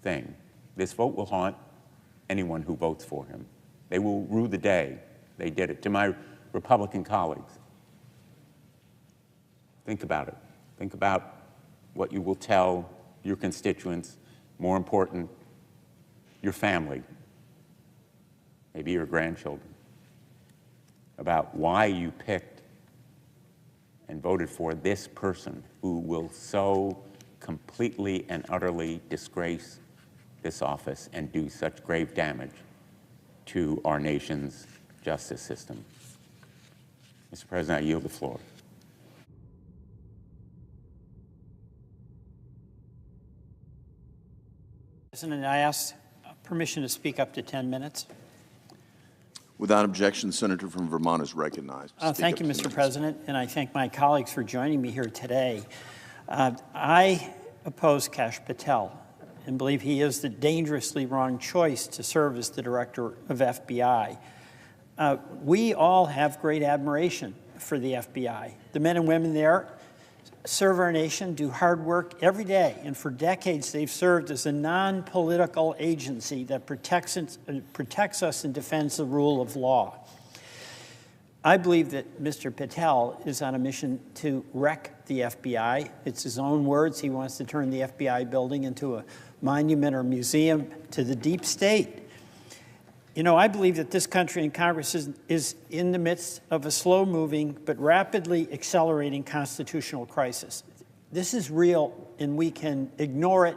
thing. This vote will haunt anyone who votes for him. They will rue the day they did it. To my Republican colleagues, think about it. Think about what you will tell your constituents, more important, your family, maybe your grandchildren, about why you picked and voted for this person who will so completely and utterly disgrace this office and do such grave damage to our nation's justice system. Mr. President, I yield the floor. President, I ask permission to speak up to 10 minutes. Without objection, the senator from Vermont is recognized. to speak Thank at you, the Mr. meeting. President, and I thank my colleagues for joining me here today. I oppose Kash Patel and believe he is the dangerously wrong choice to serve as the director of FBI. We all have great admiration for the FBI. The men and women there serve our nation, do hard work every day, and for decades they've served as a non-political agency that protects us and defends the rule of law. I believe that Mr. Patel is on a mission to wreck the FBI. It's his own words. He wants to turn the FBI building into a monument or museum to the deep state. You know, I believe that this country and Congress is in the midst of a slow-moving but rapidly accelerating constitutional crisis. This is real, and we can ignore it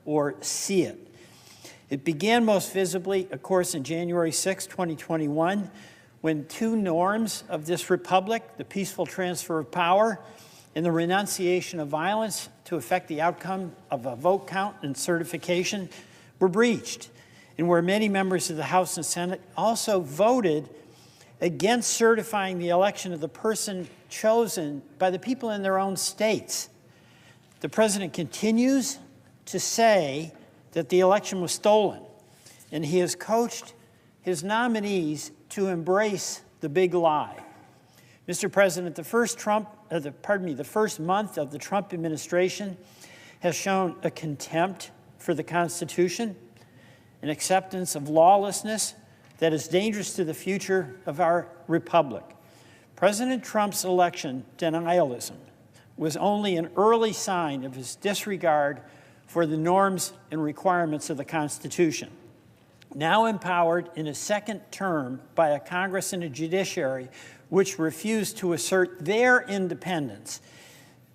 or see it. It began most visibly, of course, on January 6, 2021, when two norms of this republic, the peaceful transfer of power and the renunciation of violence to affect the outcome of a vote count and certification, were breached, and where many members of the House and Senate also voted against certifying the election of the person chosen by the people in their own states. The president continues to say that the election was stolen, and he has coached his nominees to embrace the big lie. Mr. President, the first month of the Trump administration has shown a contempt for the Constitution, an acceptance of lawlessness that is dangerous to the future of our republic. President Trump's election denialism was only an early sign of his disregard for the norms and requirements of the Constitution. Now empowered in his second term by a Congress and a judiciary which refused to assert their independence,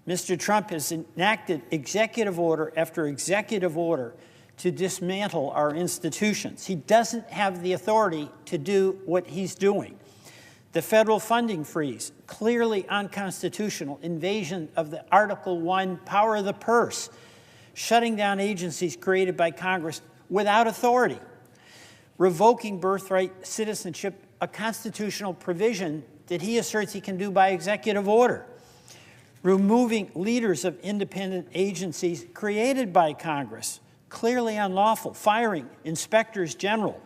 Mr. Trump has enacted executive order after executive order to dismantle our institutions. He doesn't have the authority to do what he's doing. The federal funding freeze, clearly unconstitutional, invasion of the Article I power of the purse, shutting down agencies created by Congress without authority, revoking birthright citizenship, a constitutional provision that he asserts he can do by executive order, removing leaders of independent agencies created by Congress, clearly unlawful, firing inspectors general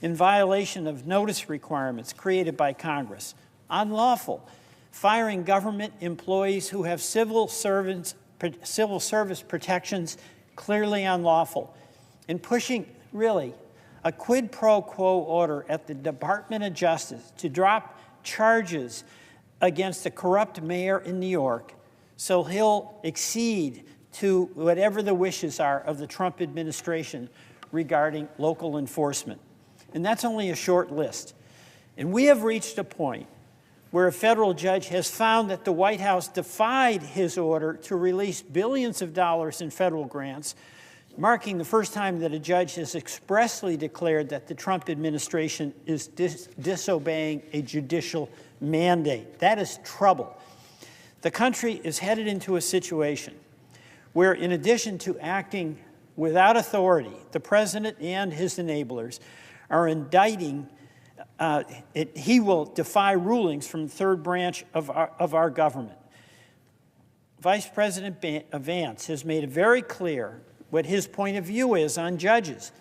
in violation of notice requirements created by Congress, unlawful, firing government employees who have civil service protections, clearly unlawful, and pushing, really, a quid pro quo order at the Department of Justice to drop charges against a corrupt mayor in New York so he'll accede to whatever the wishes are of the Trump administration regarding local enforcement. And that's only a short list. And we have reached a point where a federal judge has found that the White House defied his order to release billions of dollars in federal grants, marking the first time that a judge has expressly declared that the Trump administration is disobeying a judicial mandate. That is trouble. The country is headed into a situation where, in addition to acting without authority, the president and his enablers are indicting, he will defy rulings from the third branch of our government. Vice President Vance has made it very clear what his point of view is on judges.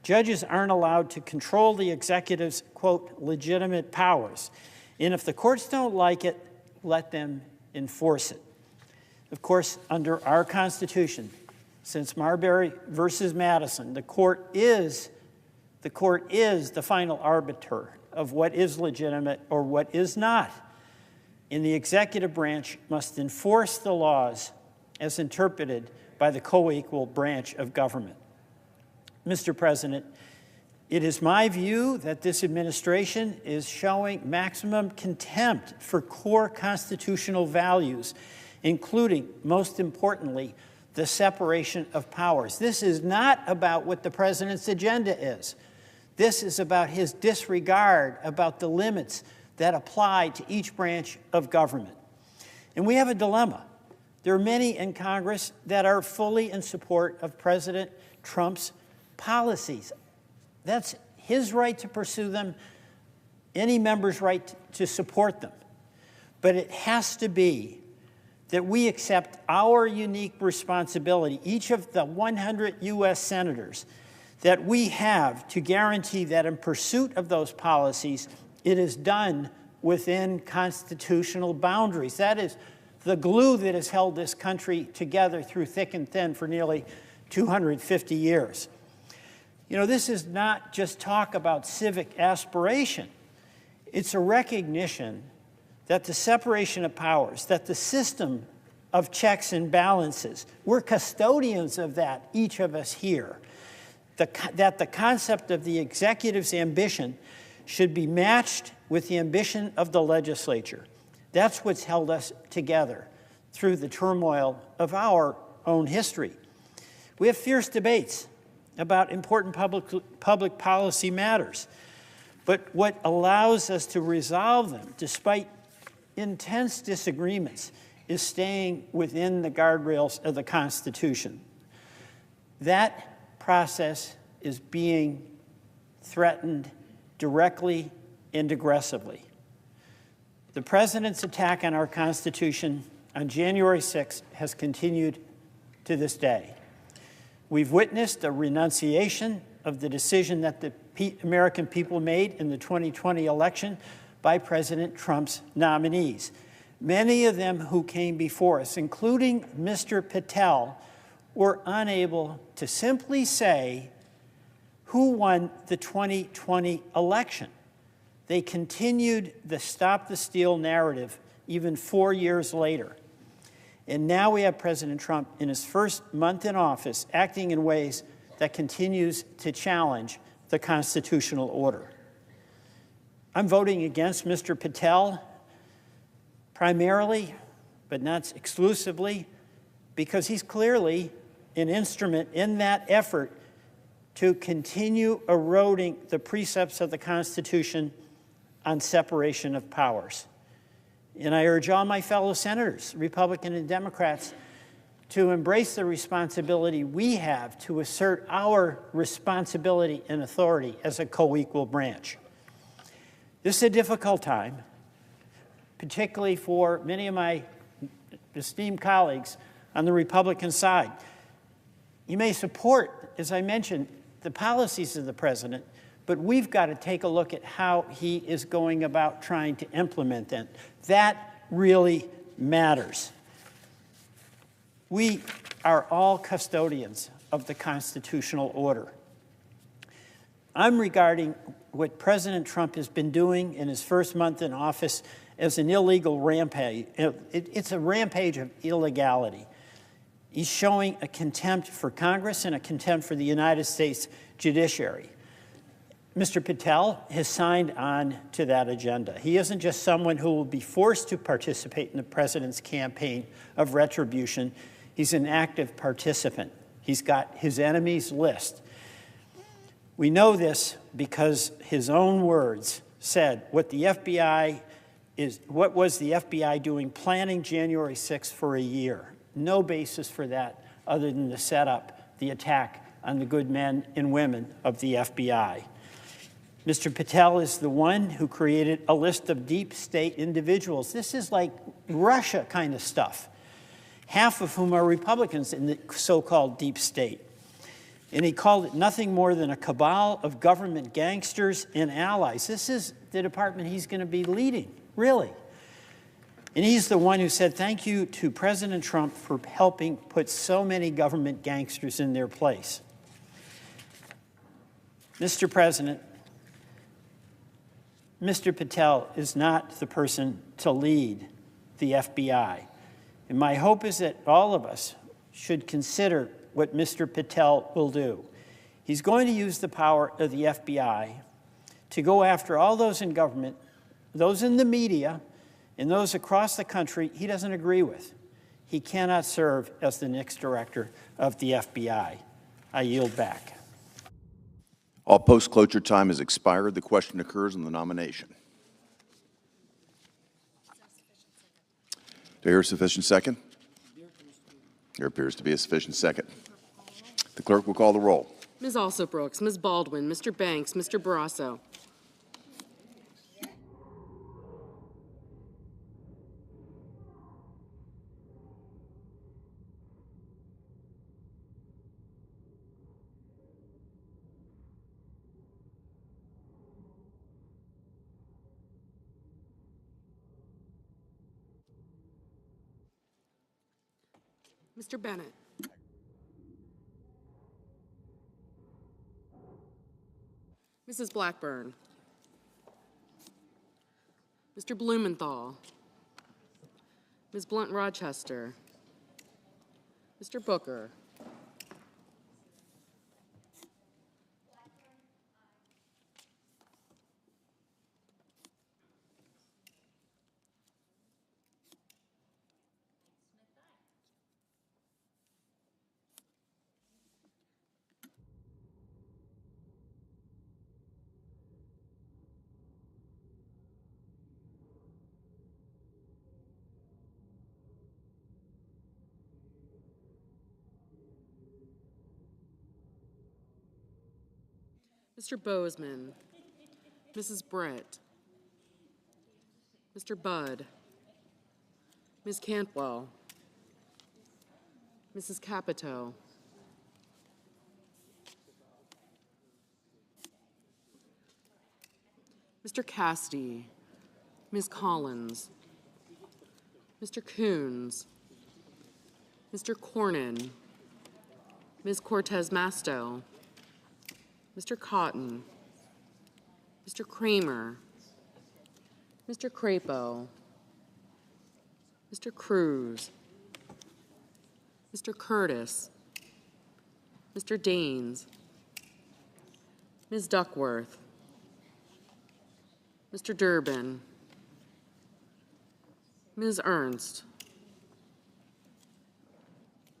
Judges aren't allowed to control the executive's, quote, legitimate powers. And if the courts don't like it, let them enforce it. Of course, under our Constitution, since Marbury versus Madison, the court is the final arbiter of what is legitimate or what is not. And the executive branch must enforce the laws as interpreted by the co-equal branch of government. Mr. President, it is my view that this administration is showing maximum contempt for core constitutional values, including, most importantly, the separation of powers. This is not about what the president's agenda is. This is about his disregard about the limits that apply to each branch of government. And we have a dilemma. There are many in Congress that are fully in support of President Trump's policies. That's his right to pursue them. any member's right to support them. But it has to be that we accept our unique responsibility, each of the 100 U.S. senators, that we have to guarantee that in pursuit of those policies, it is done within constitutional boundaries. That is the glue that has held this country together through thick and thin for nearly 250 years. You know, this is not just talk about civic aspiration. It's a recognition that the separation of powers, that the system of checks and balances, we're custodians of that, each of us here. That the concept of the executive's ambition should be matched with the ambition of the legislature. That's what's held us together through the turmoil of our own history. We have fierce debates about important public policy matters, but what allows us to resolve them, despite intense disagreements, is staying within the guardrails of the Constitution. That process is being threatened directly and aggressively. The president's attack on our Constitution on January 6th has continued to this day. We've witnessed a renunciation of the decision that the American people made in the 2020 election by President Trump's nominees. Many of them who came before us, including Mr. Patel, were unable to simply say who won the 2020 election. They continued the Stop the Steal narrative even 4 years later. And now we have President Trump in his first month in office acting in ways that continues to challenge the constitutional order. I'm voting against Mr. Patel primarily, but not exclusively, because he's clearly an instrument in that effort to continue eroding the precepts of the Constitution on separation of powers. And I urge all my fellow senators, Republican and Democrats, to embrace the responsibility we have to assert our responsibility and authority as a co-equal branch. This is a difficult time, particularly for many of my esteemed colleagues on the Republican side. You may support, as I mentioned, the policies of the president, but we've got to take a look at how he is going about trying to implement them. That really matters. We are all custodians of the constitutional order. I'm regarding what President Trump has been doing in his first month in office as an illegal rampage. It's a rampage of illegality. He's showing a contempt for Congress and a contempt for the United States judiciary. Mr. Patel has signed on to that agenda. He isn't just someone who will be forced to participate in the president's campaign of retribution. He's an active participant. He's got his enemies list. We know this because his own words said what was the FBI doing planning January 6th for a year? No basis for that other than to set up the attack on the good men and women of the FBI. Mr. Patel is the one who created a list of deep state individuals. This is like Russia kind of stuff, half of whom are Republicans in the so-called deep state. And he called it nothing more than a cabal of government gangsters and allies. This is the department he's going to be leading, really. And he's the one who said thank you to President Trump for helping put so many government gangsters in their place. Mr. President, Mr. Patel is not the person to lead the FBI. And my hope is that all of us should consider what Mr. Patel will do. He's going to use the power of the FBI to go after all those in government, those in the media, and those across the country he doesn't agree with. He cannot serve as the next director of the FBI. I yield back. All post-cloture time has expired. The question occurs on the nomination. Do I hear a sufficient second? There appears to be a sufficient second. The clerk will call the roll. Ms. Alsop Brooks, Ms. Baldwin, Mr. Banks, Mr. Barrasso. Mr. Bennett. Mrs. Blackburn. Mr. Blumenthal. Ms. Blunt Rochester. Mr. Booker. Mr. Bozeman. Mrs. Britt. Mr. Budd. Ms. Cantwell. Mrs. Capito. Mr. Cassidy. Ms. Collins. Mr. Coons. Mr. Cornyn. Ms. Cortez Masto. Mr. Cotton. Mr. Kramer. Mr. Crapo. Mr. Cruz. Mr. Curtis. Mr. Daines. Ms. Duckworth. Mr. Durbin. Ms. Ernst.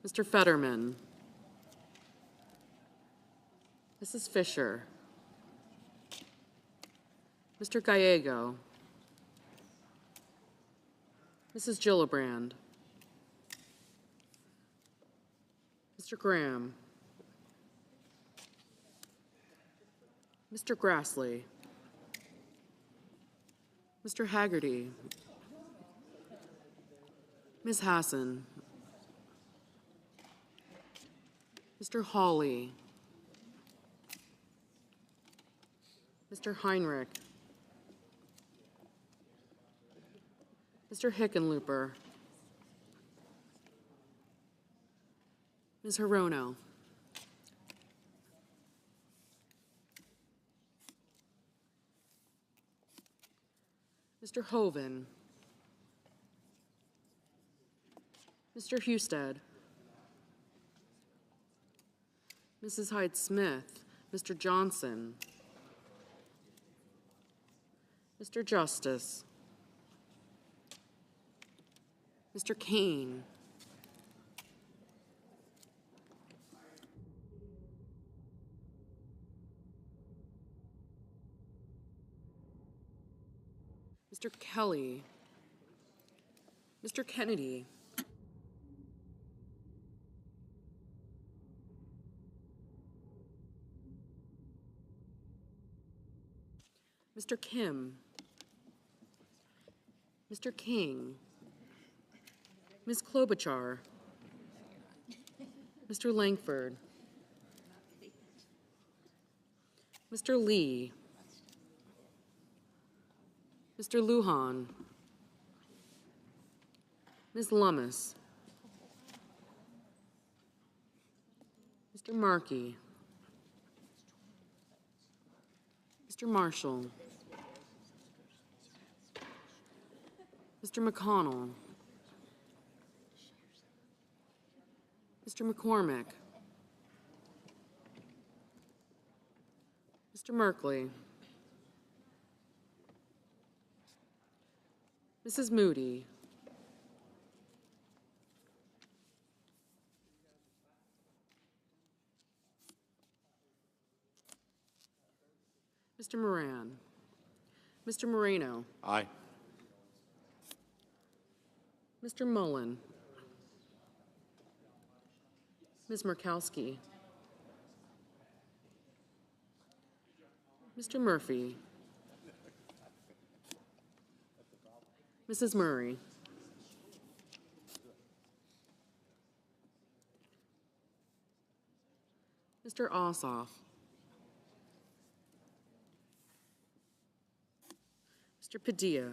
Mr. Fetterman. Mrs. Fisher. Mr. Gallego. Mrs. Gillibrand. Mr. Graham. Mr. Grassley. Mr. Haggerty. Ms. Hassan. Mr. Hawley. Mr. Heinrich. Mr. Hickenlooper. Ms. Hirono. Mr. Hoven. Mr. Husted. Mrs. Hyde-Smith. Mr. Johnson. Mr. Justice. Mr. Kane. Mr. Kelly. Mr. Kennedy. Mr. Kim. Mr. King. Ms. Klobuchar. Mr. Langford. Mr. Lee. Mr. Lujan. Ms. Lummis. Mr. Markey. Mr. Marshall. Mr. McConnell. Mr. McCormick. Mr. Merkley. Mrs. Moody. Mr. Moran. Mr. Moreno. Aye. Mr. Mullen. Ms. Murkowski. Mr. Murphy. Mrs. Murray. Mr. Ossoff. Mr. Padilla.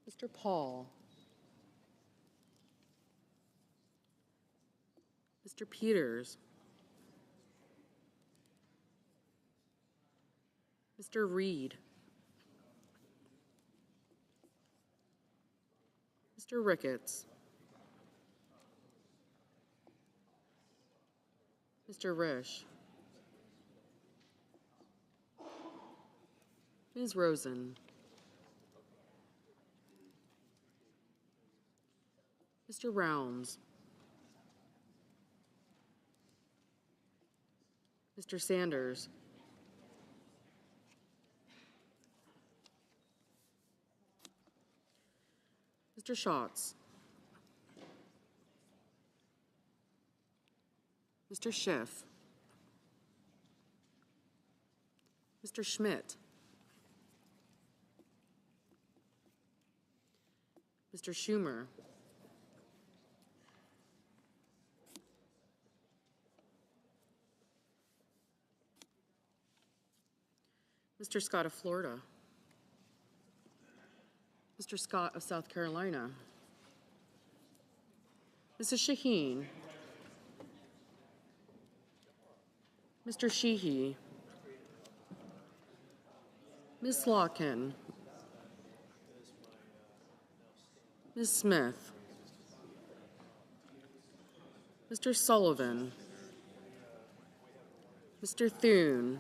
Mr. Paul. Mr. Peters. Mr. Reed. Mr. Ricketts. Mr. Risch. Ms. Rosen. Mr. Rounds. Mr. Sanders. Mr. Schatz. Mr. Schiff. Mr. Schmidt. Mr. Schumer. Mr. Scott of Florida. Mr. Scott of South Carolina. Mrs. Shaheen. Mr. Sheehy. Ms. Slotkin. Ms. Smith. Mr. Sullivan. Mr. Thune.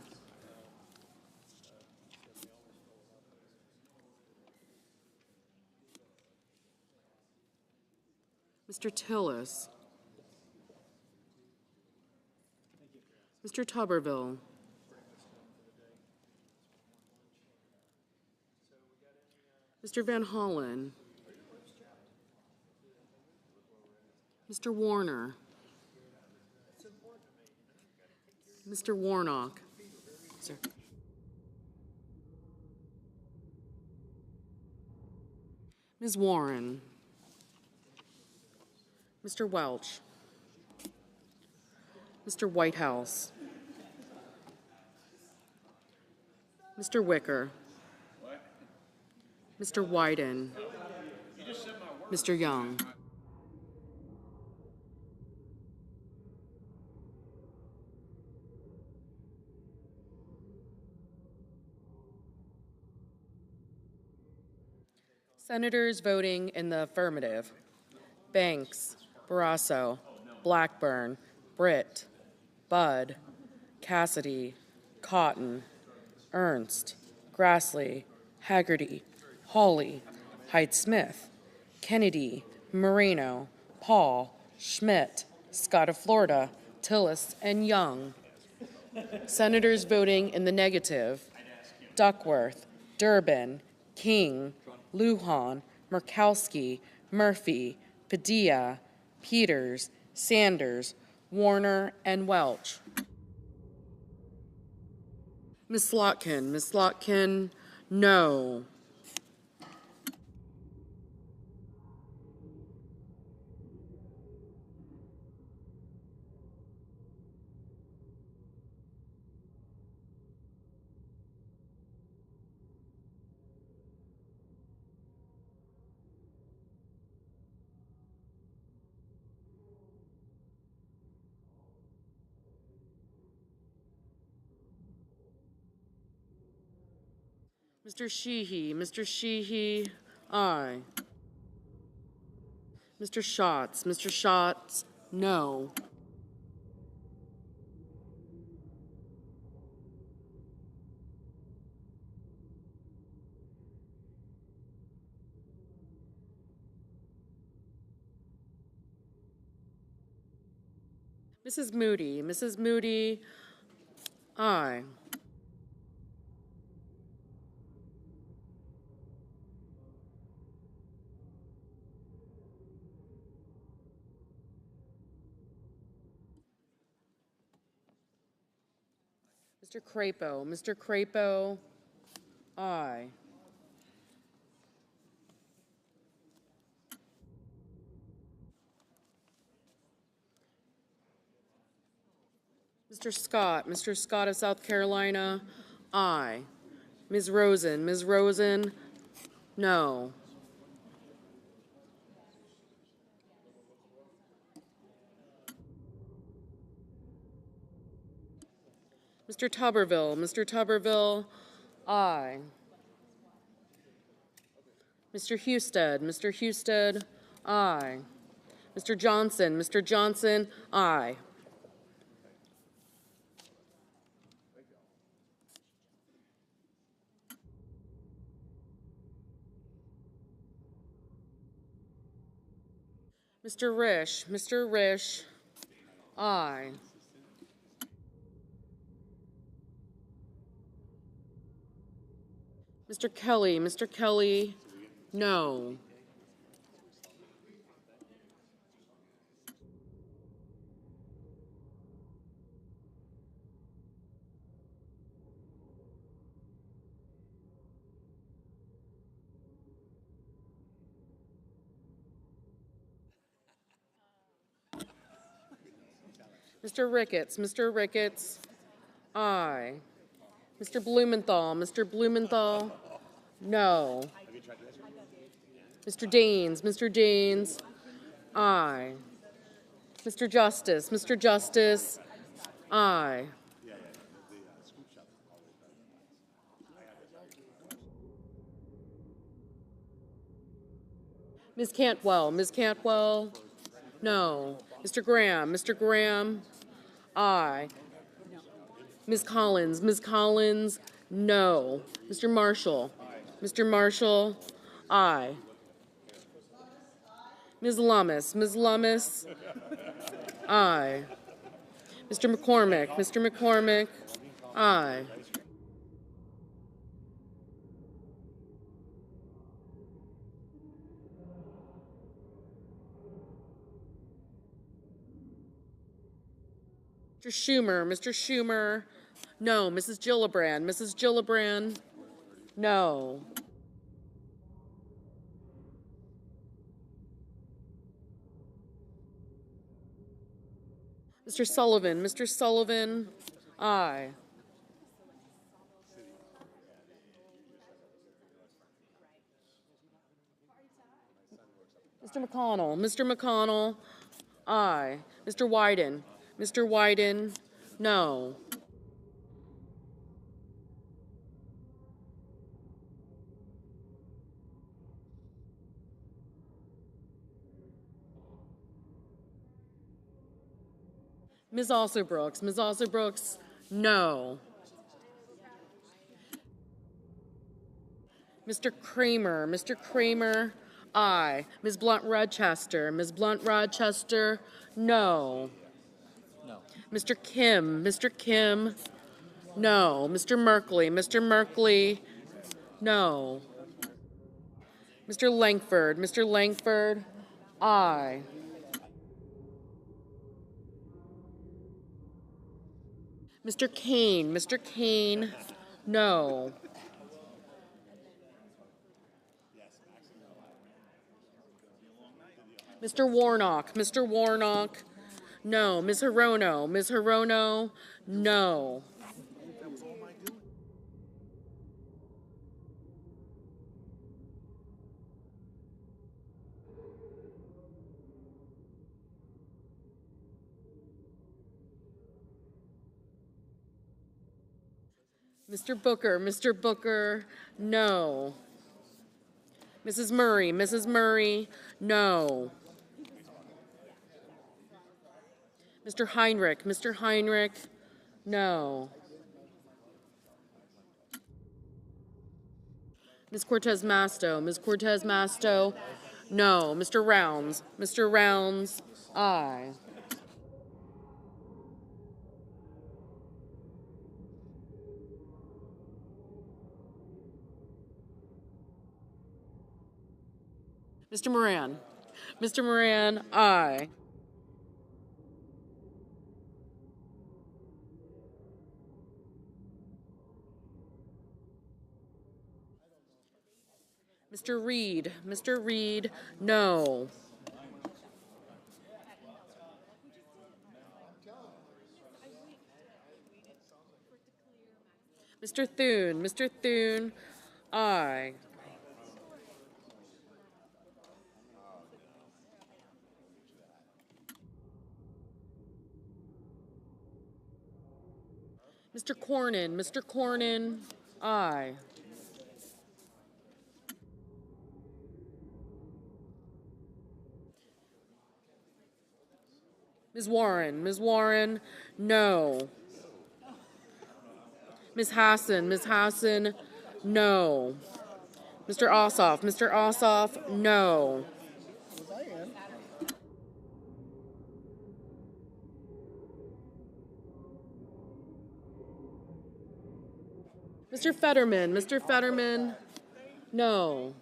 Mr. Tillis. Mr. Tuberville. Mr. Van Hollen. Mr. Warner. Mr. Warnock. Sir. Ms. Warren. Mr. Welch. Mr. Whitehouse. Mr. Wicker. Mr. Wyden. Mr. Young. Senators voting in the affirmative: Banks, Barrasso, Blackburn, Britt, Budd, Cassidy, Cotton, Ernst, Grassley, Haggerty, Hawley, Hyde-Smith, Kennedy, Moreno, Paul, Schmidt, Scott of Florida, Tillis, and Young. Senators voting in the negative: Duckworth, Durbin, King, Lujan, Murkowski, Murphy, Padilla, Peters, Sanders, Warner, and Welch. Ms. Slotkin, no. Mr. Sheehy, aye. Mr. Schatz, no. Mrs. Moody, aye. Mr. Crapo, aye. Mr. Scott of South Carolina, aye. Ms. Rosen, no. Mr. Tuberville, aye. Mr. Husted, aye. Mr. Johnson, aye. Mr. Risch, aye. Mr. Kelly, no. Mr. Ricketts, aye. Mr. Blumenthal, no. Mr. Daines, aye. Mr. Justice, aye. Ms. Cantwell, no. Mr. Graham, aye. Ms. Collins, no. Mr. Marshall, aye. Ms. Lummis, aye. Mr. McCormick, aye. Mr. Schumer, no. Mrs. Gillibrand, no. Mr. Sullivan, aye. Mr. McConnell, aye. Mr. Wyden, no. Ms. Alsobrooks, no. Mr. Kramer, aye. Ms. Blunt Rochester, no. Mr. Kim, no. Mr. Merkley, no. Mr. Langford, aye. Mr. Kane, no. Mr. Warnock, no. Ms. Hirono, no. Mr. Booker, no. Mrs. Murray, no. Mr. Heinrich, no. Ms. Cortez Masto, no. Mr. Rounds, aye. Mr. Moran, aye. Mr. Reed, no. Mr. Thune, aye. Mr. Cornyn, aye. Ms. Warren, no. Ms. Hassan, no. Mr. Ossoff, no. Mr. Fetterman, no.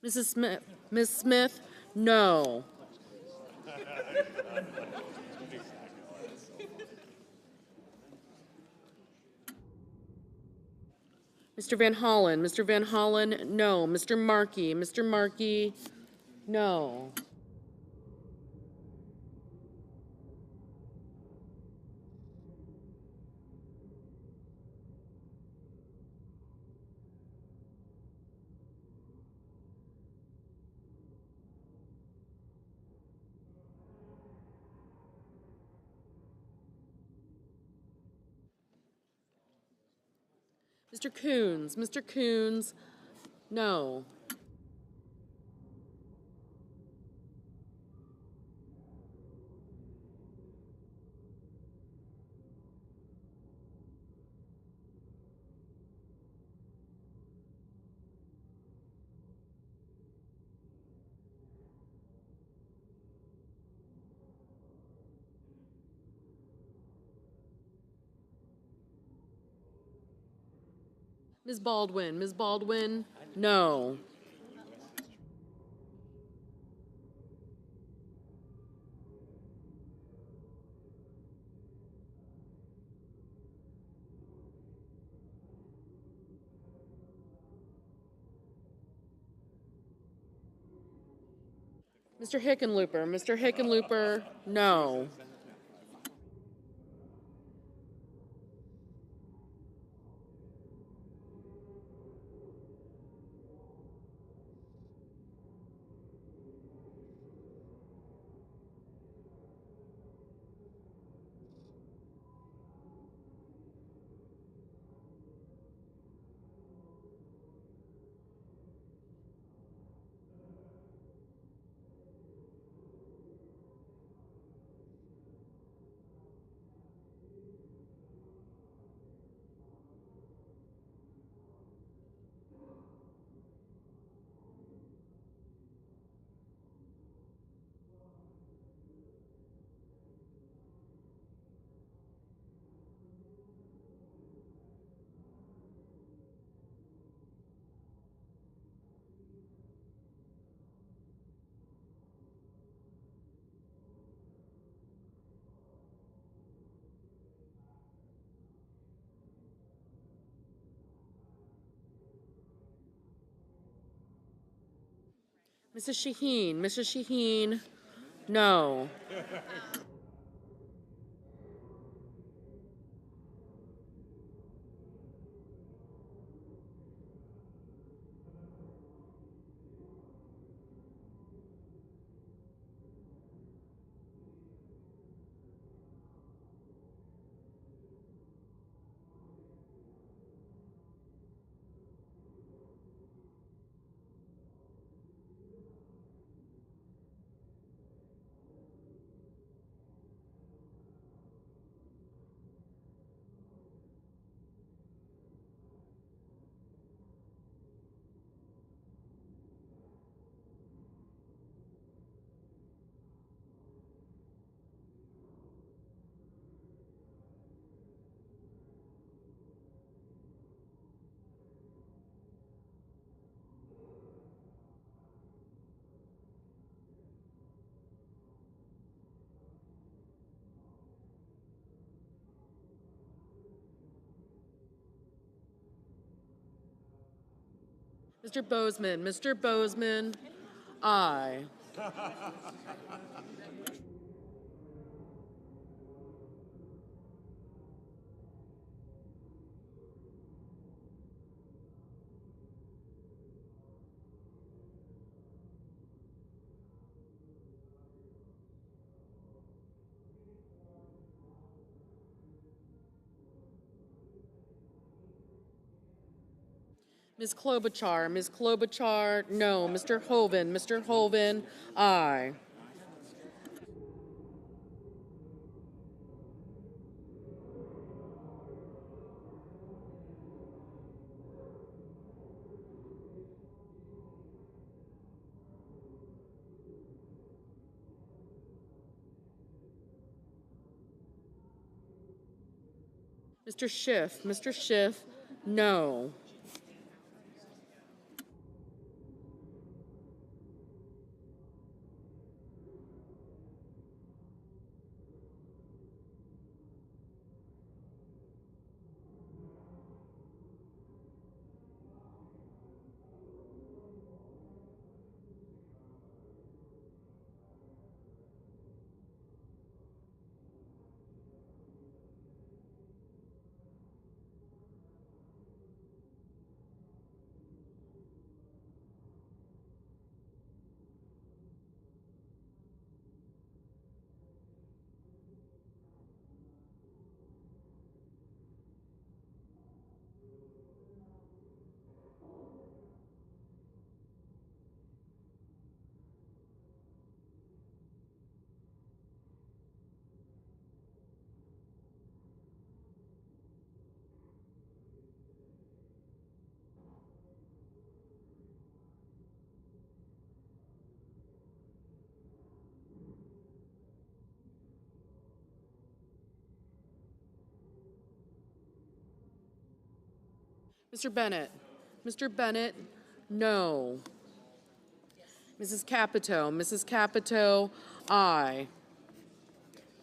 Ms. Smith, no. Mr. Van Hollen, no. Mr. Markey, no. Mr. Coons, no. Ms. Baldwin, no. Mr. Hickenlooper, no. Mrs. Shaheen, no. Mr. Bozeman, aye. Ms. Klobuchar, Ms. Klobuchar, no. Mr. Hoven, aye. Mr. Schiff, no. Mr. Bennett, no. Mrs. Capito, aye.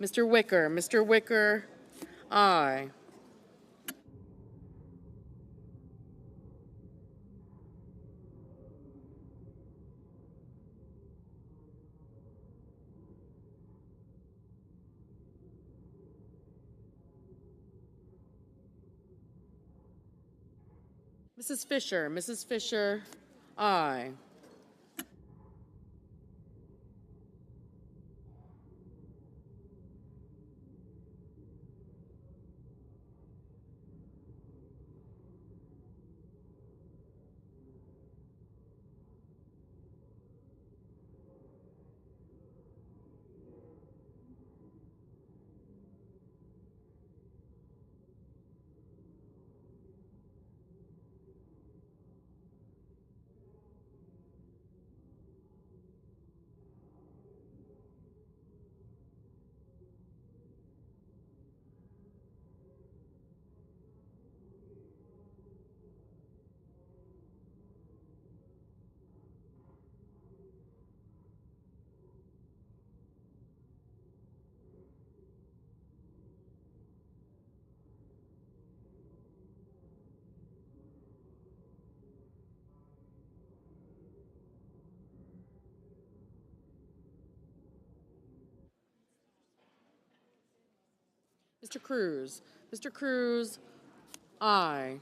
Mr. Wicker, aye. Mrs. Fisher, aye. Mr. Cruz, aye.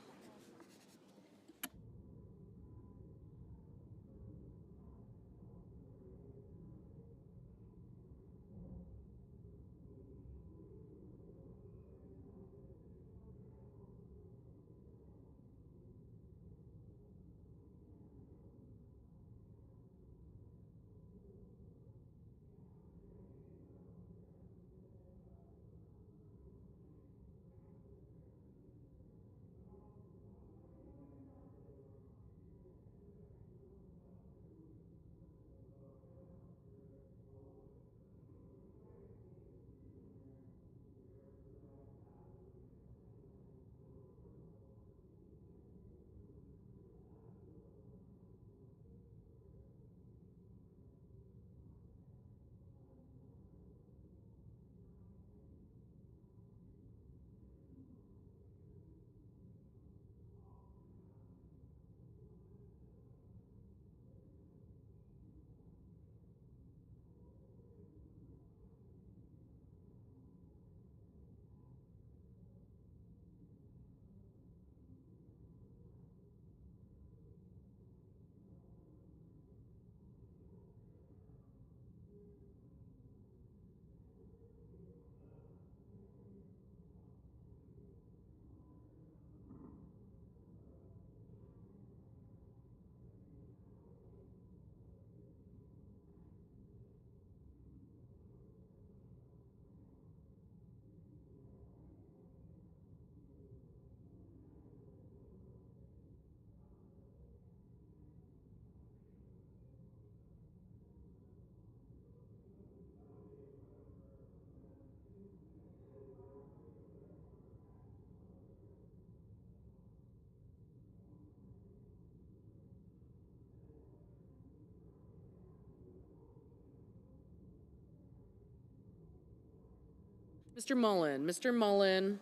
Mr. Mullen. Mr. Mullen,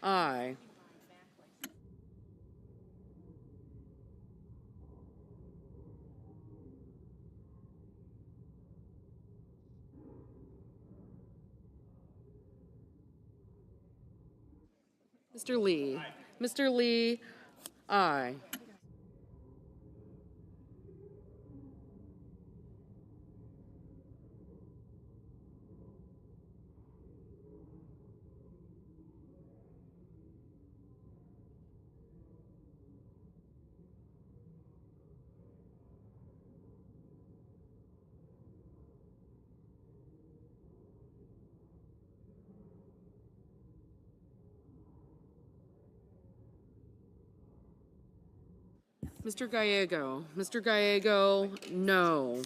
aye. Mr. Lee. Mr. Lee, aye. Mr. Gallego. Mr. Gallego, no.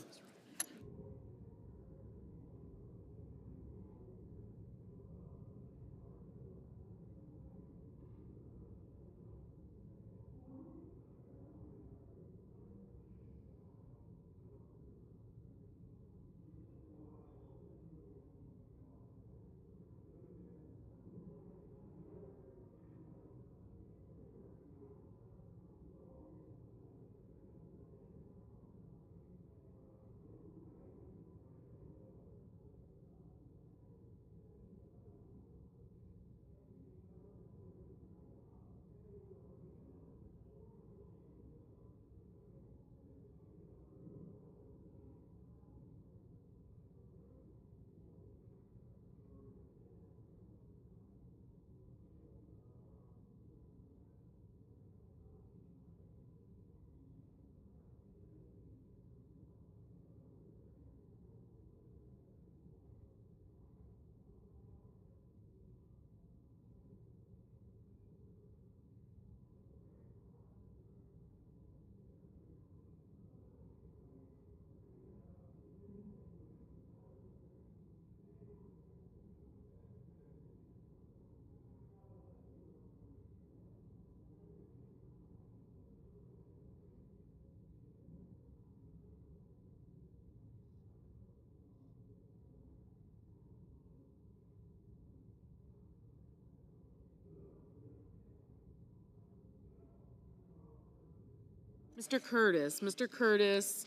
Mr. Curtis. Mr. Curtis,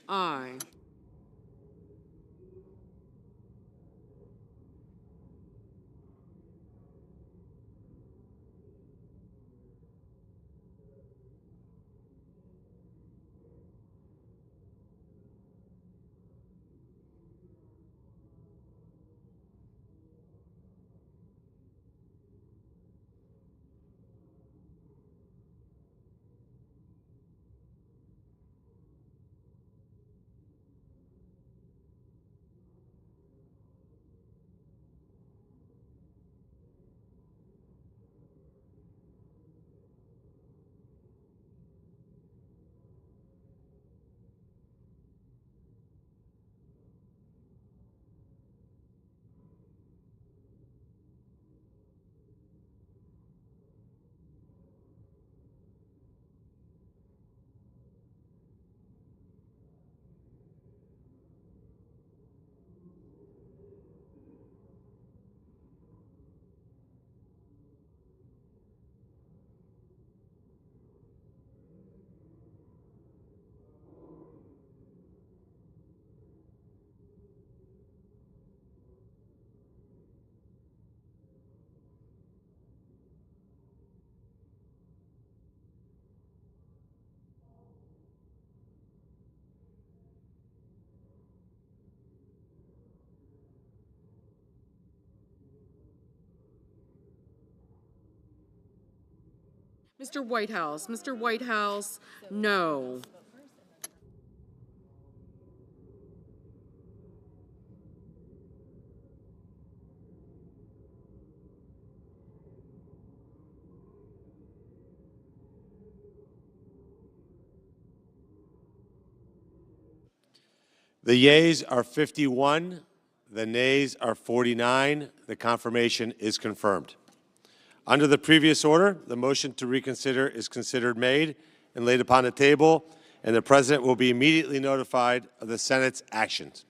aye. Mr. Whitehouse. Mr. Whitehouse, no. The yeas are 51. The nays are 49. The confirmation is confirmed. Under the previous order, the motion to reconsider is considered made and laid upon the table, and the President will be immediately notified of the Senate's actions.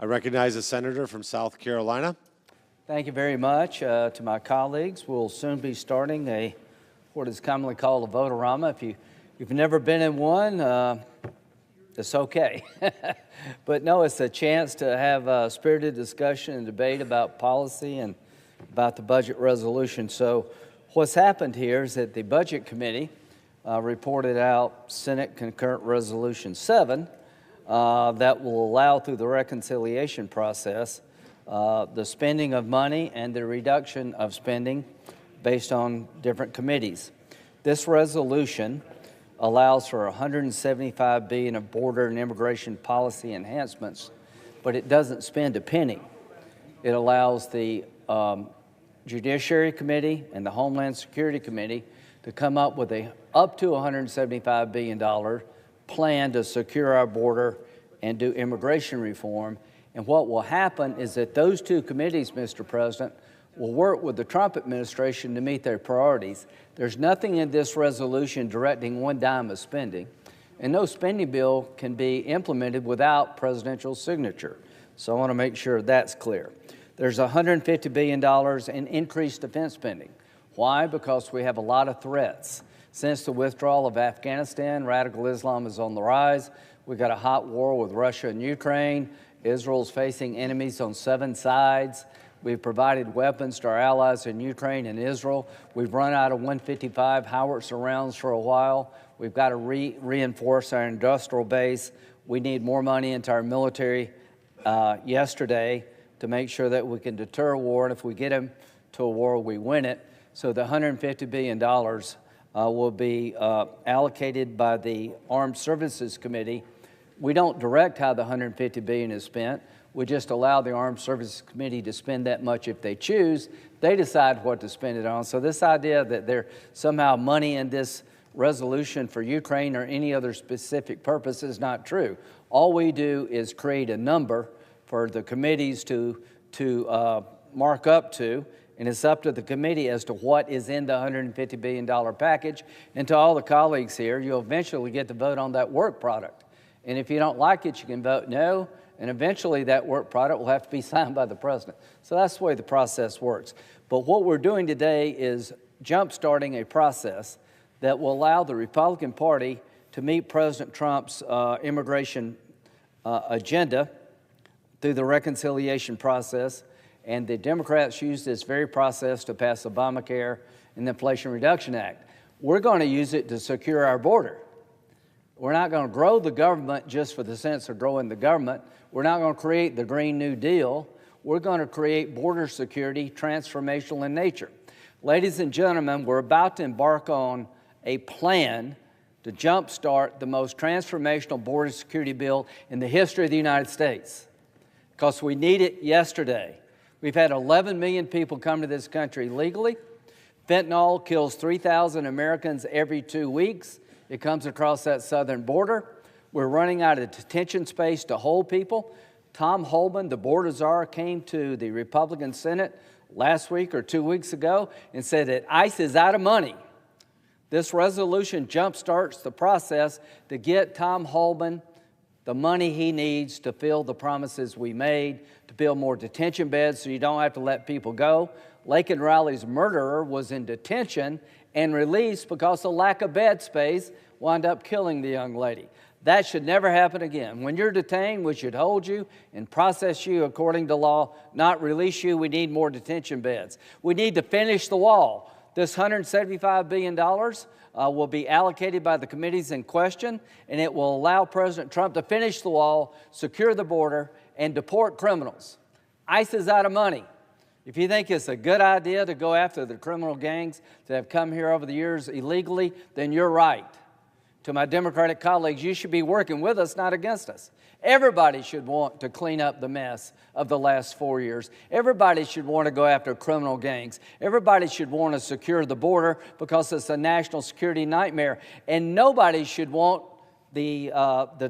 I recognize the senator from South Carolina. Thank you very much to my colleagues. We'll soon be starting what is commonly called a vote-a-rama. If you've never been in one, it's okay. But no, it's a chance to have a spirited discussion and debate about policy and about the budget resolution. So what's happened here is that the Budget Committee reported out Senate Concurrent Resolution 7 that will allow through the reconciliation process the spending of money and the reduction of spending based on different committees. This resolution allows for $175 billion of border and immigration policy enhancements, but it doesn't spend a penny. It allows the Judiciary Committee and the Homeland Security Committee to come up with up to $175 billion plan to secure our border and do immigration reform. And what will happen is that those two committees, Mr. President, will work with the Trump administration to meet their priorities. There's nothing in this resolution directing one dime of spending, and no spending bill can be implemented without presidential signature. So I want to make sure that's clear. There's $150 billion in increased defense spending. Why? Because we have a lot of threats. Since the withdrawal of Afghanistan, radical Islam is on the rise. We've got a hot war with Russia and Ukraine. Israel's facing enemies on 7 sides. We've provided weapons to our allies in Ukraine and Israel. We've run out of 155 howitzer rounds for a while. We've got to reinforce our industrial base. We need more money into our military yesterday to make sure that we can deter war, and if we get them to a war, we win it. So the $150 billion will be allocated by the Armed Services Committee. We don't direct how the $150 billion is spent. We just allow the Armed Services Committee to spend that much if they choose. They decide what to spend it on. So this idea that there's somehow money in this resolution for Ukraine or any other specific purpose is not true. All we do is create a number for the committees to mark up to, and it's up to the committee as to what is in the $150 billion package. And to all the colleagues here, you'll eventually get to vote on that work product. And if you don't like it, you can vote no, and eventually that work product will have to be signed by the president. So that's the way the process works. But what we're doing today is jump-starting a process that will allow the Republican Party to meet President Trump's immigration agenda through the reconciliation process, and the Democrats used this very process to pass Obamacare and the Inflation Reduction Act. We're going to use it to secure our border. We're not going to grow the government just for the sense of growing the government. We're not going to create the Green New Deal. We're going to create border security transformational in nature. Ladies and gentlemen, we're about to embark on a plan to jumpstart the most transformational border security bill in the history of the United States, because we need it yesterday. We've had 11 million people come to this country legally. Fentanyl kills 3,000 Americans every 2 weeks. It comes across that southern border. We're running out of detention space to hold people. Tom Homan, the border czar, came to the Republican Senate last week or 2 weeks ago and said that ICE is out of money. This resolution jumpstarts the process to get Tom Homan the money he needs to fill the promises we made, to build more detention beds so you don't have to let people go. Laken Riley's murderer was in detention and released because of lack of bed space, wound up killing the young lady. That should never happen again. When you're detained, we should hold you and process you according to law, not release you. We need more detention beds. We need to finish the wall. This $175 billion will be allocated by the committees in question, and it will allow President Trump to finish the wall, secure the border, and deport criminals. ICE is out of money. If you think it's a good idea to go after the criminal gangs that have come here over the years illegally, then you're right. To my Democratic colleagues, you should be working with us, not against us. Everybody should want to clean up the mess of the last 4 years. Everybody should want to go after criminal gangs. Everybody should want to secure the border because it's a national security nightmare. And nobody should want the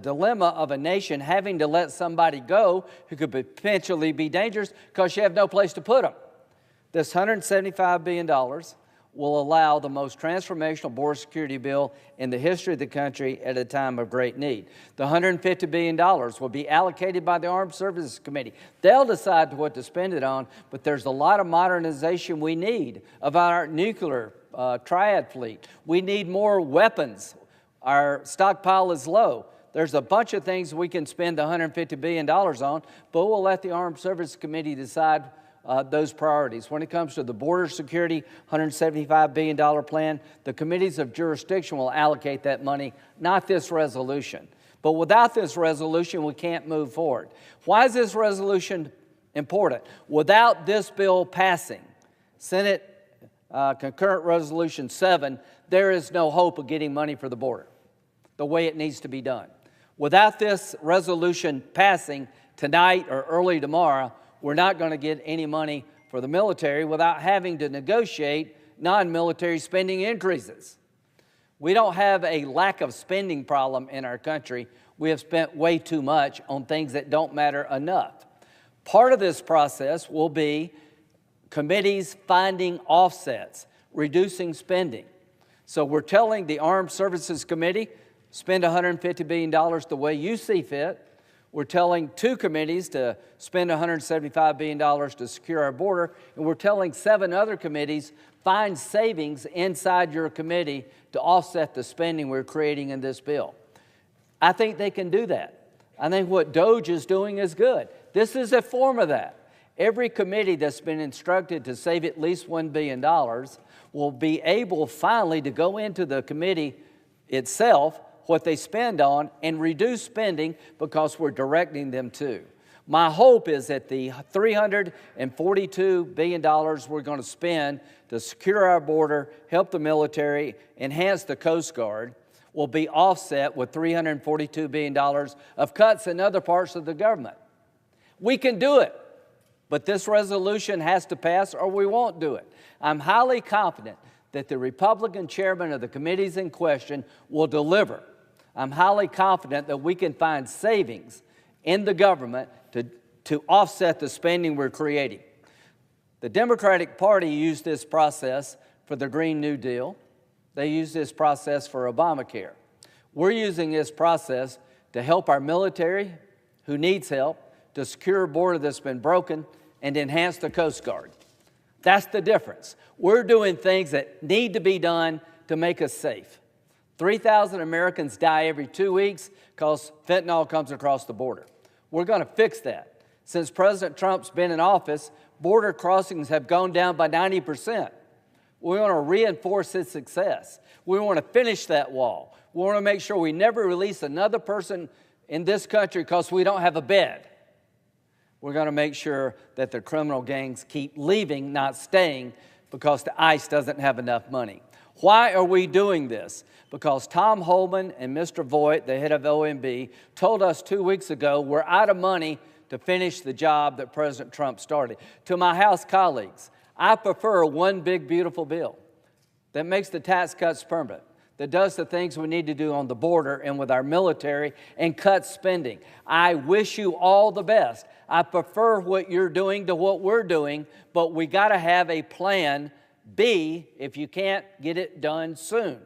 dilemma of a nation having to let somebody go who could potentially be dangerous because you have no place to put them. This $175 billion will allow the most transformational border security bill in the history of the country at a time of great need. The $150 billion will be allocated by the Armed Services Committee. They'll decide what to spend it on, but there's a lot of modernization we need of our nuclear triad fleet. We need more weapons. Our stockpile is low. There's a bunch of things we can spend the $150 billion on, but we'll let the Armed Services Committee decide those priorities. When it comes to the border security $175 billion plan, the committees of jurisdiction will allocate that money, not this resolution. But without this resolution, we can't move forward. Why is this resolution important? Without this bill passing, Senate Concurrent Resolution 7, there is no hope of getting money for the border the way it needs to be done. Without this resolution passing tonight or early tomorrow, we're not going to get any money for the military without having to negotiate non-military spending increases. We don't have a lack of spending problem in our country. We have spent way too much on things that don't matter enough. Part of this process will be committees finding offsets, reducing spending. So we're telling the Armed Services Committee, spend $150 billion the way you see fit. We're telling 2 committees to spend $175 billion to secure our border, and we're telling 7 other committees, find savings inside your committee to offset the spending we're creating in this bill. I think they can do that. I think what DOGE is doing is good. This is a form of that. Every committee that's been instructed to save at least $1 billion will be able finally to go into the committee itself, what they spend on, and reduce spending because we're directing them to. My hope is that the $342 billion we're going to spend to secure our border, help the military, enhance the Coast Guard, will be offset with $342 billion of cuts in other parts of the government. We can do it, but this resolution has to pass or we won't do it. I'm highly confident that the Republican chairman of the committees in question will deliver. I'm highly confident that we can find savings in the government to offset the spending we're creating. The Democratic Party used this process for the Green New Deal. They used this process for Obamacare. We're using this process to help our military, who needs help, to secure a border that's been broken, and enhance the Coast Guard. That's the difference. We're doing things that need to be done to make us safe. 3,000 Americans die every 2 weeks because fentanyl comes across the border. We're going to fix that. Since President Trump's been in office, border crossings have gone down by 90%. We want to reinforce its success. We want to finish that wall. We want to make sure we never release another person in this country because we don't have a bed. We're going to make sure that the criminal gangs keep leaving, not staying, because the ICE doesn't have enough money. Why are we doing this? Because Tom Homan and Mr. Voigt, the head of OMB, told us 2 weeks ago we're out of money to finish the job that President Trump started. To my House colleagues, I prefer one big, beautiful bill that makes the tax cuts permanent, that does the things we need to do on the border and with our military, and cuts spending. I wish you all the best. I prefer what you're doing to what we're doing, but we got to have a plan B if you can't get it done soon.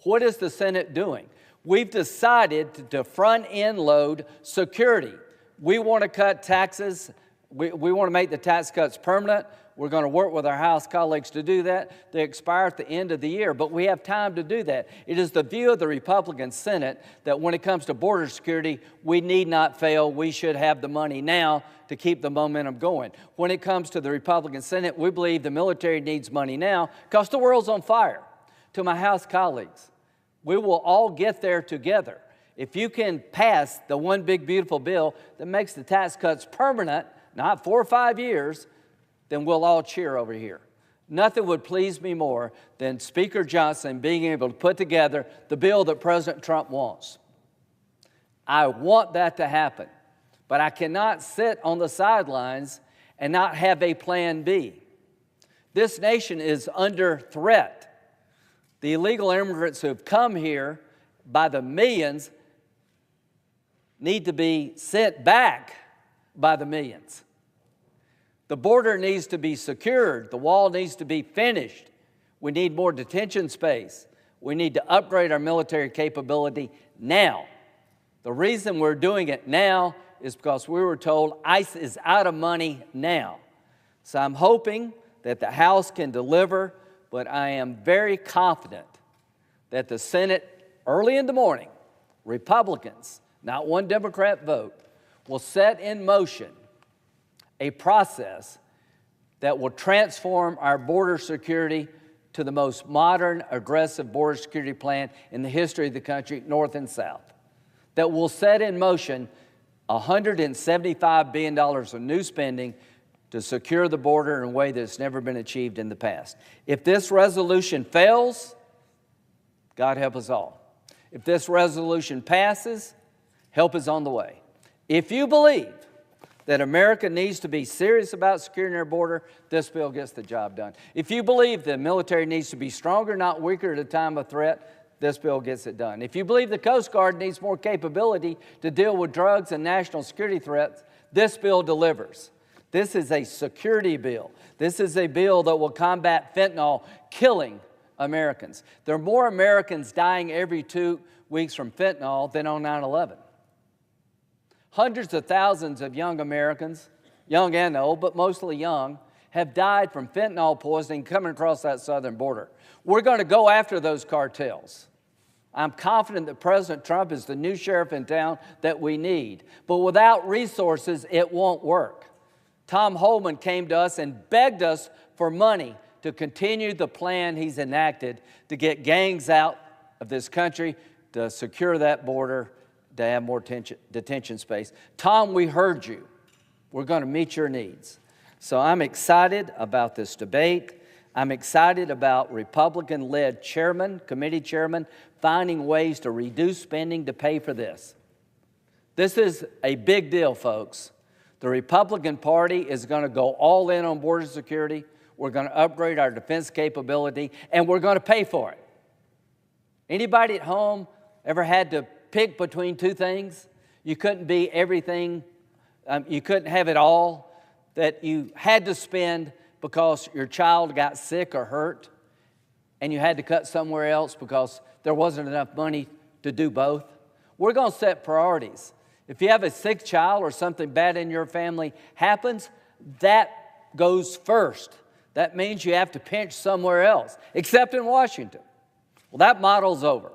What is the Senate doing? We've decided to front-end load security. We want to cut taxes. We want to make the tax cuts permanent. We're going to work with our House colleagues to do that. They expire at the end of the year, but we have time to do that. It is the view of the Republican Senate that when it comes to border security, we need not fail. We should have the money now to keep the momentum going. When it comes to the Republican Senate, we believe the military needs money now because the world's on fire. To my House colleagues, we will all get there together. If you can pass the one big, beautiful bill that makes the tax cuts permanent, not 4 or 5 years, then we'll all cheer over here. Nothing would please me more than Speaker Johnson being able to put together the bill that President Trump wants. I want that to happen, but I cannot sit on the sidelines and not have a plan B. This nation is under threat. The illegal immigrants who have come here by the millions need to be sent back by the millions. The border needs to be secured. The wall needs to be finished. We need more detention space. We need to upgrade our military capability now. The reason we're doing it now is because we were told ICE is out of money now. So I'm hoping that the House can deliver, but I am very confident that the Senate, early in the morning, Republicans, not one Democrat vote, will set in motion a process that will transform our border security to the most modern, aggressive border security plan in the history of the country, north and south, that will set in motion $175 billion of new spending to secure the border in a way that's never been achieved in the past. If this resolution fails, God help us all. If this resolution passes, help is on the way. If you believe that America needs to be serious about securing our border, this bill gets the job done. If you believe the military needs to be stronger, not weaker at a time of threat, this bill gets it done. If you believe the Coast Guard needs more capability to deal with drugs and national security threats, this bill delivers. This is a security bill. This is a bill that will combat fentanyl killing Americans. There are more Americans dying every 2 weeks from fentanyl than on 9/11. Hundreds of thousands of young Americans, young and old, but mostly young, have died from fentanyl poisoning coming across that southern border. We're going to go after those cartels. I'm confident that President Trump is the new sheriff in town that we need. But without resources, it won't work. Tom Homan came to us and begged us for money to continue the plan he's enacted to get gangs out of this country, to secure that border, to have more detention space. Tom, we heard you. We're going to meet your needs. So I'm excited about this debate. I'm excited about Republican-led committee chairmen, finding ways to reduce spending to pay for this. This is a big deal, folks. The Republican Party is going to go all in on border security. We're going to upgrade our defense capability, and we're going to pay for it. Anybody at home ever had to pick between two things? You couldn't be everything, you couldn't have it all, that you had to spend because your child got sick or hurt, and you had to cut somewhere else because there wasn't enough money to do both. We're going to set priorities. If you have a sick child or something bad in your family happens, that goes first. That means you have to pinch somewhere else, except in Washington. Well, that model's over.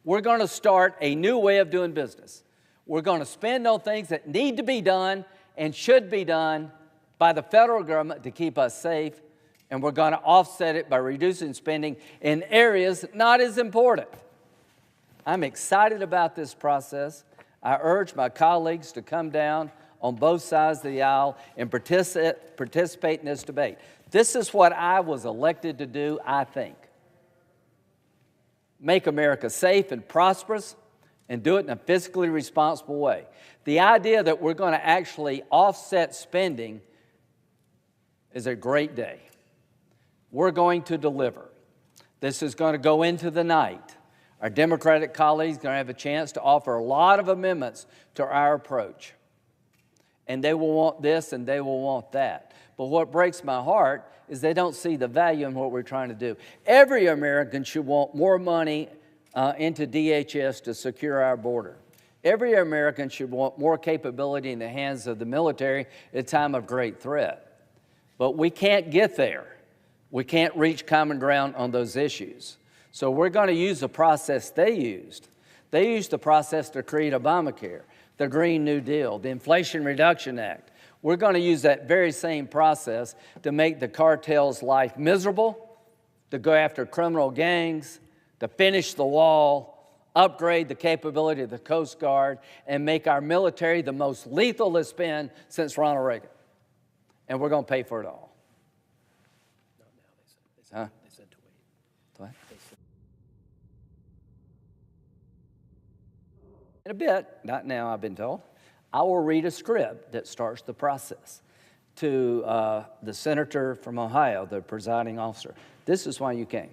We're going to start a new way of doing business. We're going to spend on things that need to be done and should be done by the federal government to keep us safe, and we're going to offset it by reducing spending in areas not as important. I'm excited about this process. I urge my colleagues to come down on both sides of the aisle and participate in this debate. This is what I was elected to do, I think. Make America safe and prosperous, and do it in a fiscally responsible way. The idea that we're going to actually offset spending is a great day. We're going to deliver. This is going to go into the night. Our Democratic colleagues are going to have a chance to offer a lot of amendments to our approach. And they will want this and they will want that. But what breaks my heart is they don't see the value in what we're trying to do. Every American should want more money into DHS to secure our border. Every American should want more capability in the hands of the military at a time of great threat. But we can't get there. We can't reach common ground on those issues. So we're going to use the process they used. They used the process to create Obamacare, the Green New Deal, the Inflation Reduction Act. We're going to use that very same process to make the cartel's life miserable, to go after criminal gangs, to finish the wall, upgrade the capability of the Coast Guard, and make our military the most lethal it's been since Ronald Reagan. And we're going to pay for it all. Huh? They said to wait. What? In a bit, not now, I've been told, I will read a script that starts the process to the senator from Ohio, the presiding officer. This is why you came.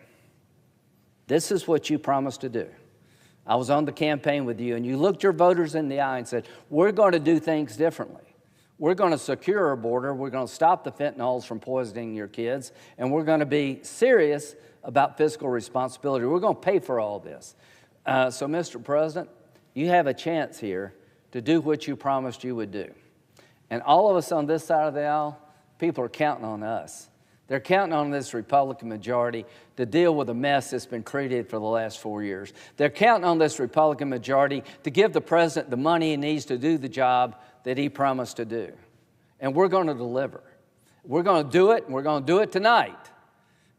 This is what you promised to do. I was on the campaign with you, and you looked your voters in the eye and said, we're going to do things differently. We're going to secure our border. We're going to stop the fentanyls from poisoning your kids. And we're going to be serious about fiscal responsibility. We're going to pay for all this. So, Mr. President, you have a chance here to do what you promised you would do. And all of us on this side of the aisle, people are counting on us. They're counting on this Republican majority to deal with the mess that's been created for the last 4 years. They're counting on this Republican majority to give the president the money he needs to do the job that he promised to do. And we're going to deliver. We're going to do it, and we're going to do it tonight.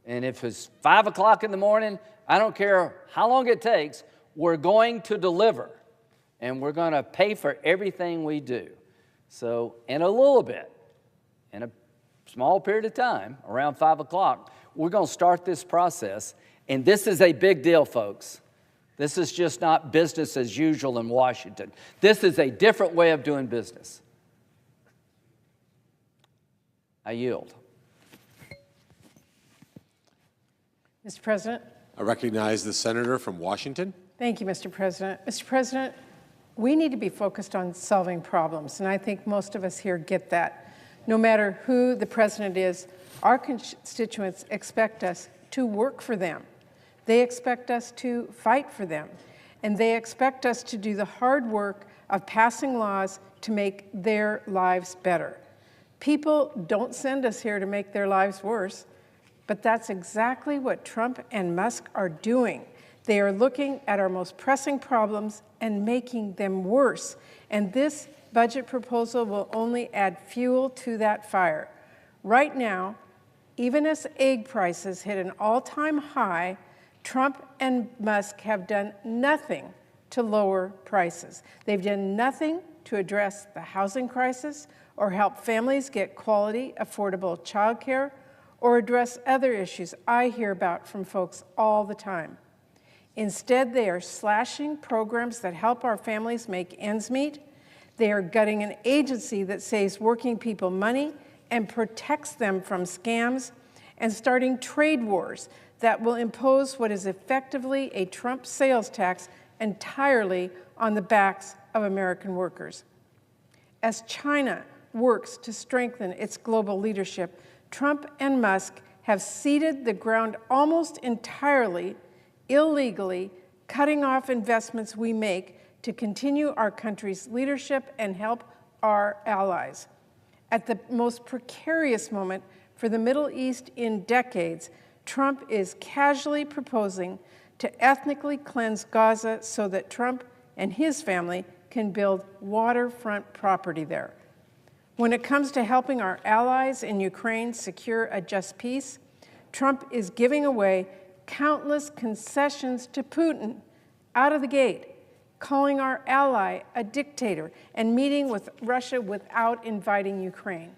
And if it's 5 o'clock in the morning, I don't care how long it takes, we're going to deliver. And we're going to pay for everything we do. So in a little bit, in a small period of time, around 5 o'clock, we're going to start this process. And this is a big deal, folks. This is just not business as usual in Washington. This is a different way of doing business. I yield. Mr. President. I recognize the senator from Washington. Thank you, Mr. President. Mr. President, we need to be focused on solving problems, and I think most of us here get that. No matter who the president is, our constituents expect us to work for them. They expect us to fight for them, and they expect us to do the hard work of passing laws to make their lives better. People don't send us here to make their lives worse, but that's exactly what Trump and Musk are doing. They are looking at our most pressing problems and making them worse. And this budget proposal will only add fuel to that fire. Right now, even as egg prices hit an all-time high, Trump and Musk have done nothing to lower prices. They've done nothing to address the housing crisis or help families get quality, affordable childcare or address other issues I hear about from folks all the time. Instead, they are slashing programs that help our families make ends meet. They are gutting an agency that saves working people money and protects them from scams, and starting trade wars that will impose what is effectively a Trump sales tax entirely on the backs of American workers. As China works to strengthen its global leadership, Trump and Musk have ceded the ground almost entirely, illegally, cutting off investments we make to continue our country's leadership and help our allies. At the most precarious moment for the Middle East in decades, Trump is casually proposing to ethnically cleanse Gaza so that Trump and his family can build waterfront property there. When it comes to helping our allies in Ukraine secure a just peace, Trump is giving away countless concessions to Putin out of the gate, calling our ally a dictator and meeting with Russia without inviting Ukraine.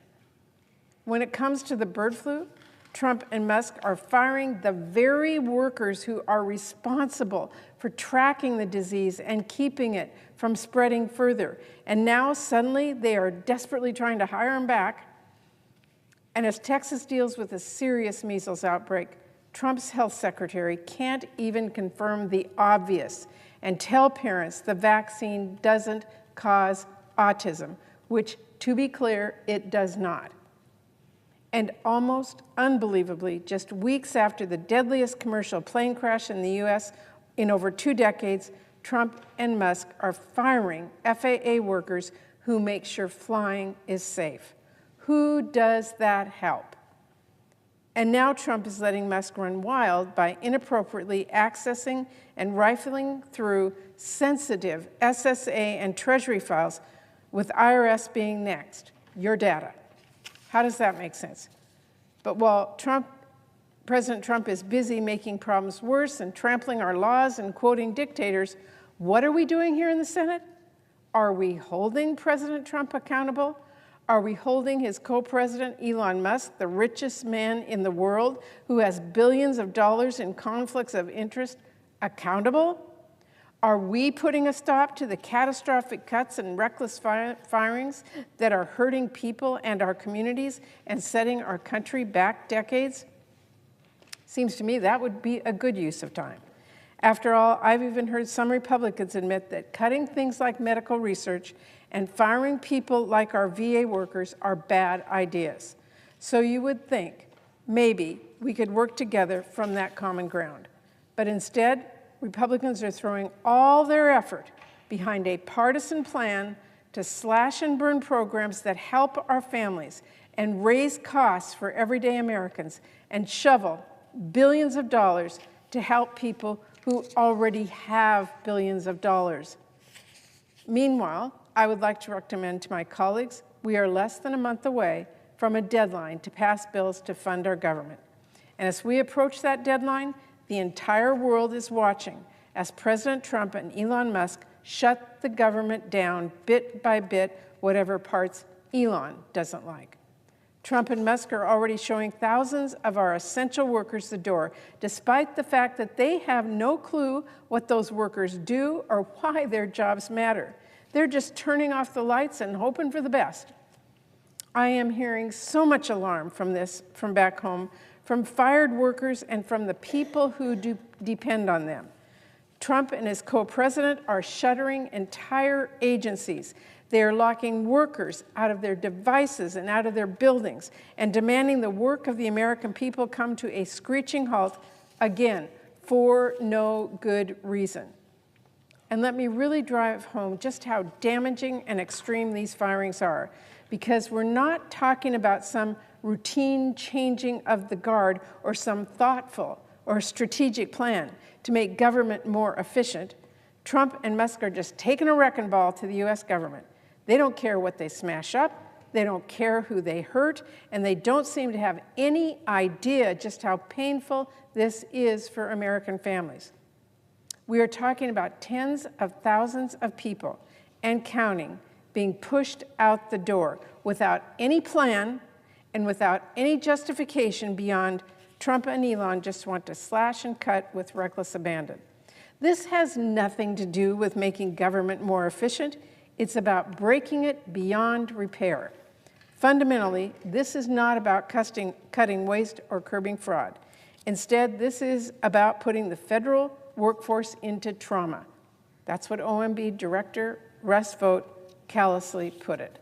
When it comes to the bird flu, Trump and Musk are firing the very workers who are responsible for tracking the disease and keeping it from spreading further. And now suddenly they are desperately trying to hire them back. And as Texas deals with a serious measles outbreak, Trump's health secretary can't even confirm the obvious and tell parents the vaccine doesn't cause autism, which, to be clear, it does not. And almost unbelievably, just weeks after the deadliest commercial plane crash in the U.S. in over 2 decades, Trump and Musk are firing FAA workers who make sure flying is safe. Who does that help? And now Trump is letting Musk run wild by inappropriately accessing and rifling through sensitive SSA and Treasury files, with IRS being next, your data. How does that make sense? But while President Trump is busy making problems worse and trampling our laws and quoting dictators, what are we doing here in the Senate? Are we holding President Trump accountable? Are we holding his co-president, Elon Musk, the richest man in the world, who has billions of dollars in conflicts of interest, accountable? Are we putting a stop to the catastrophic cuts and reckless firings that are hurting people and our communities and setting our country back decades? Seems to me that would be a good use of time. After all, I've even heard some Republicans admit that cutting things like medical research and firing people like our VA workers are bad ideas. So you would think maybe we could work together from that common ground. But instead, Republicans are throwing all their effort behind a partisan plan to slash and burn programs that help our families and raise costs for everyday Americans and shovel billions of dollars to help people who already have billions of dollars. Meanwhile, I would like to recommend to my colleagues, we are less than a month away from a deadline to pass bills to fund our government. And as we approach that deadline, the entire world is watching as President Trump and Elon Musk shut the government down bit by bit, whatever parts Elon doesn't like. Trump and Musk are already showing thousands of our essential workers the door, despite the fact that they have no clue what those workers do or why their jobs matter. They're just turning off the lights and hoping for the best. I am hearing so much alarm from back home, from fired workers and from the people who depend on them. Trump and his co-president are shuttering entire agencies. They are locking workers out of their devices and out of their buildings and demanding the work of the American people come to a screeching halt, again, for no good reason. And let me really drive home just how damaging and extreme these firings are, because we're not talking about some routine changing of the guard or some thoughtful or strategic plan to make government more efficient. Trump and Musk are just taking a wrecking ball to the U.S. government. They don't care what they smash up, they don't care who they hurt, and they don't seem to have any idea just how painful this is for American families. We are talking about tens of thousands of people and counting being pushed out the door without any plan and without any justification beyond Trump and Elon just want to slash and cut with reckless abandon. This has nothing to do with making government more efficient. It's about breaking it beyond repair. Fundamentally, this is not about cutting waste or curbing fraud. Instead, this is about putting the federal workforce into trauma. That's what OMB Director Russ Vought callously put it.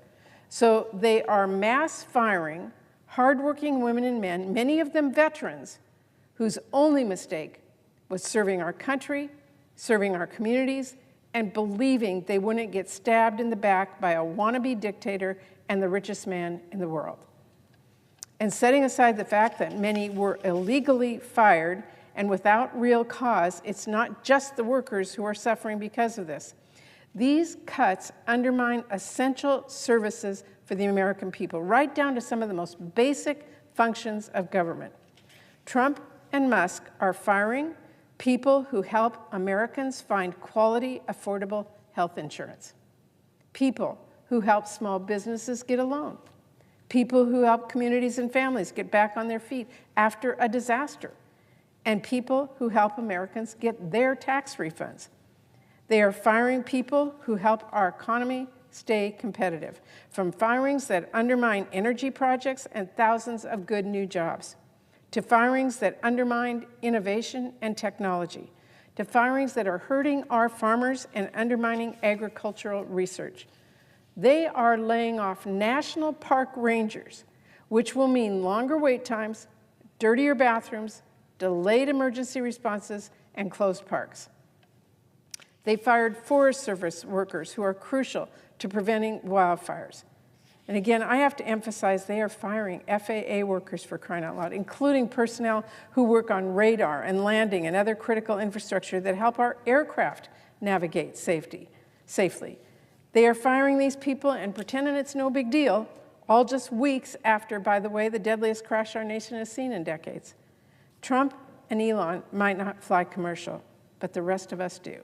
So they are mass firing hardworking women and men, many of them veterans, whose only mistake was serving our country, serving our communities, and believing they wouldn't get stabbed in the back by a wannabe dictator and the richest man in the world. And setting aside the fact that many were illegally fired and without real cause, it's not just the workers who are suffering because of this. These cuts undermine essential services for the American people, right down to some of the most basic functions of government. Trump and Musk are firing people who help Americans find quality, affordable health insurance, people who help small businesses get a loan, people who help communities and families get back on their feet after a disaster, and people who help Americans get their tax refunds. They are firing people who help our economy stay competitive, from firings that undermine energy projects and thousands of good new jobs, to firings that undermine innovation and technology, to firings that are hurting our farmers and undermining agricultural research. They are laying off national park rangers, which will mean longer wait times, dirtier bathrooms, delayed emergency responses, and closed parks. They fired Forest Service workers who are crucial to preventing wildfires. And again, I have to emphasize they are firing FAA workers, for crying out loud, including personnel who work on radar and landing and other critical infrastructure that help our aircraft navigate safely. They are firing these people and pretending it's no big deal, all just weeks after, by the way, the deadliest crash our nation has seen in decades. Trump and Elon might not fly commercial, but the rest of us do.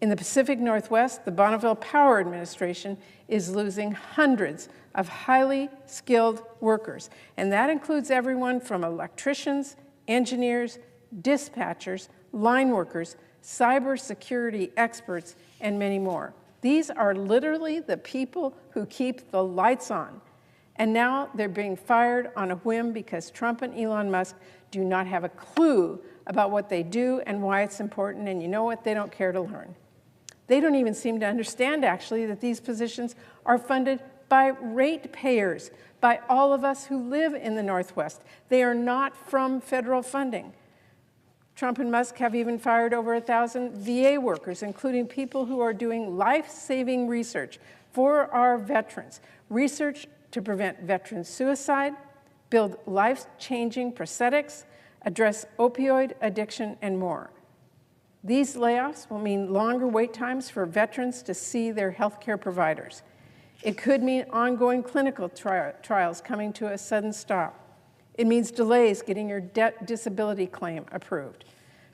In the Pacific Northwest, the Bonneville Power Administration is losing hundreds of highly skilled workers, and that includes everyone from electricians, engineers, dispatchers, line workers, cybersecurity experts, and many more. These are literally the people who keep the lights on. And now they're being fired on a whim because Trump and Elon Musk do not have a clue about what they do and why it's important, and you know what? They don't care to learn. They don't even seem to understand, actually, that these positions are funded by ratepayers, by all of us who live in the Northwest. They are not from federal funding. Trump and Musk have even fired over 1,000 VA workers, including people who are doing life-saving research for our veterans, research to prevent veteran suicide, build life-changing prosthetics, address opioid addiction, and more. These layoffs will mean longer wait times for veterans to see their health care providers. It could mean ongoing clinical trials coming to a sudden stop. It means delays getting your disability claim approved,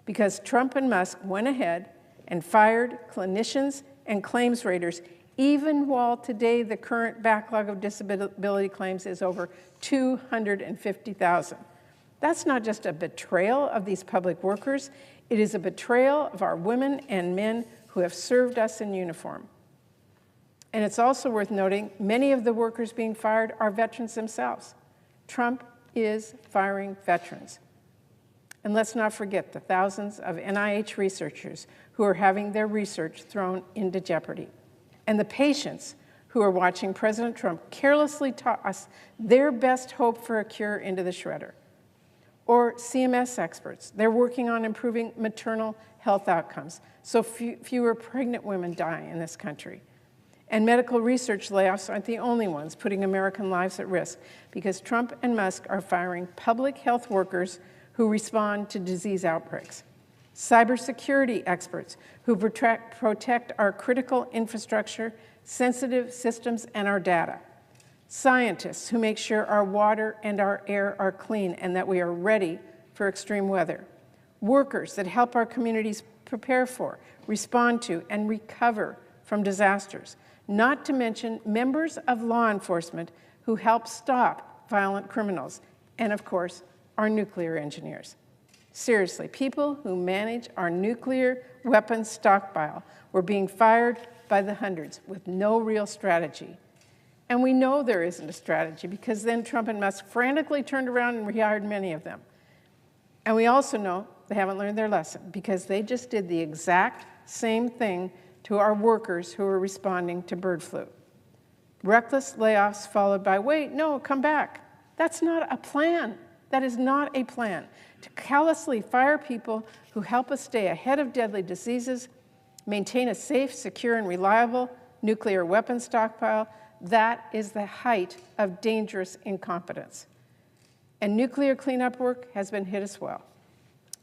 because Trump and Musk went ahead and fired clinicians and claims raters, even while today the current backlog of disability claims is over 250,000. That's not just a betrayal of these public workers, it is a betrayal of our women and men who have served us in uniform. And it's also worth noting, many of the workers being fired are veterans themselves. Trump is firing veterans. And let's not forget the thousands of NIH researchers who are having their research thrown into jeopardy, and the patients who are watching President Trump carelessly toss their best hope for a cure into the shredder. Or CMS experts. They're working on improving maternal health outcomes so fewer pregnant women die in this country. And medical research layoffs aren't the only ones putting American lives at risk, because Trump and Musk are firing public health workers who respond to disease outbreaks, cybersecurity experts who protect our critical infrastructure, sensitive systems, and our data, scientists who make sure our water and our air are clean and that we are ready for extreme weather, workers that help our communities prepare for, respond to, and recover from disasters, not to mention members of law enforcement who help stop violent criminals, and of course, our nuclear engineers. Seriously, people who manage our nuclear weapons stockpile were being fired by the hundreds with no real strategy. And we know there isn't a strategy, because then Trump and Musk frantically turned around and rehired many of them. And we also know they haven't learned their lesson, because they just did the exact same thing to our workers who are responding to bird flu. Reckless layoffs followed by, wait, no, come back. That's not a plan. That is not a plan. To callously fire people who help us stay ahead of deadly diseases, maintain a safe, secure, and reliable nuclear weapons stockpile, that is the height of dangerous incompetence. And nuclear cleanup work has been hit as well.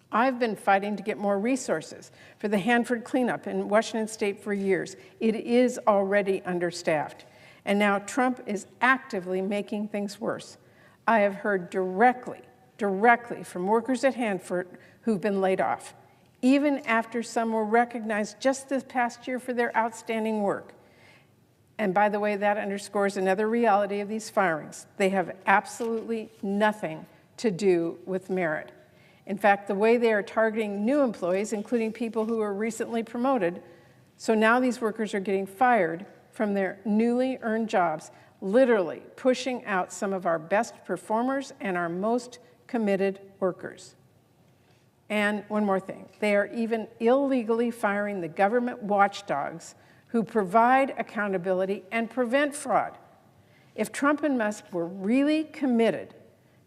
I've been fighting to get more resources for the Hanford cleanup in Washington State for years. It is already understaffed. And now Trump is actively making things worse. I have heard directly from workers at Hanford who've been laid off, even after some were recognized just this past year for their outstanding work. And by the way, that underscores another reality of these firings. They have absolutely nothing to do with merit. In fact, the way they are targeting new employees, including people who were recently promoted, so now these workers are getting fired from their newly earned jobs, literally pushing out some of our best performers and our most committed workers. And one more thing, they are even illegally firing the government watchdogs who provide accountability and prevent fraud. If Trump and Musk were really committed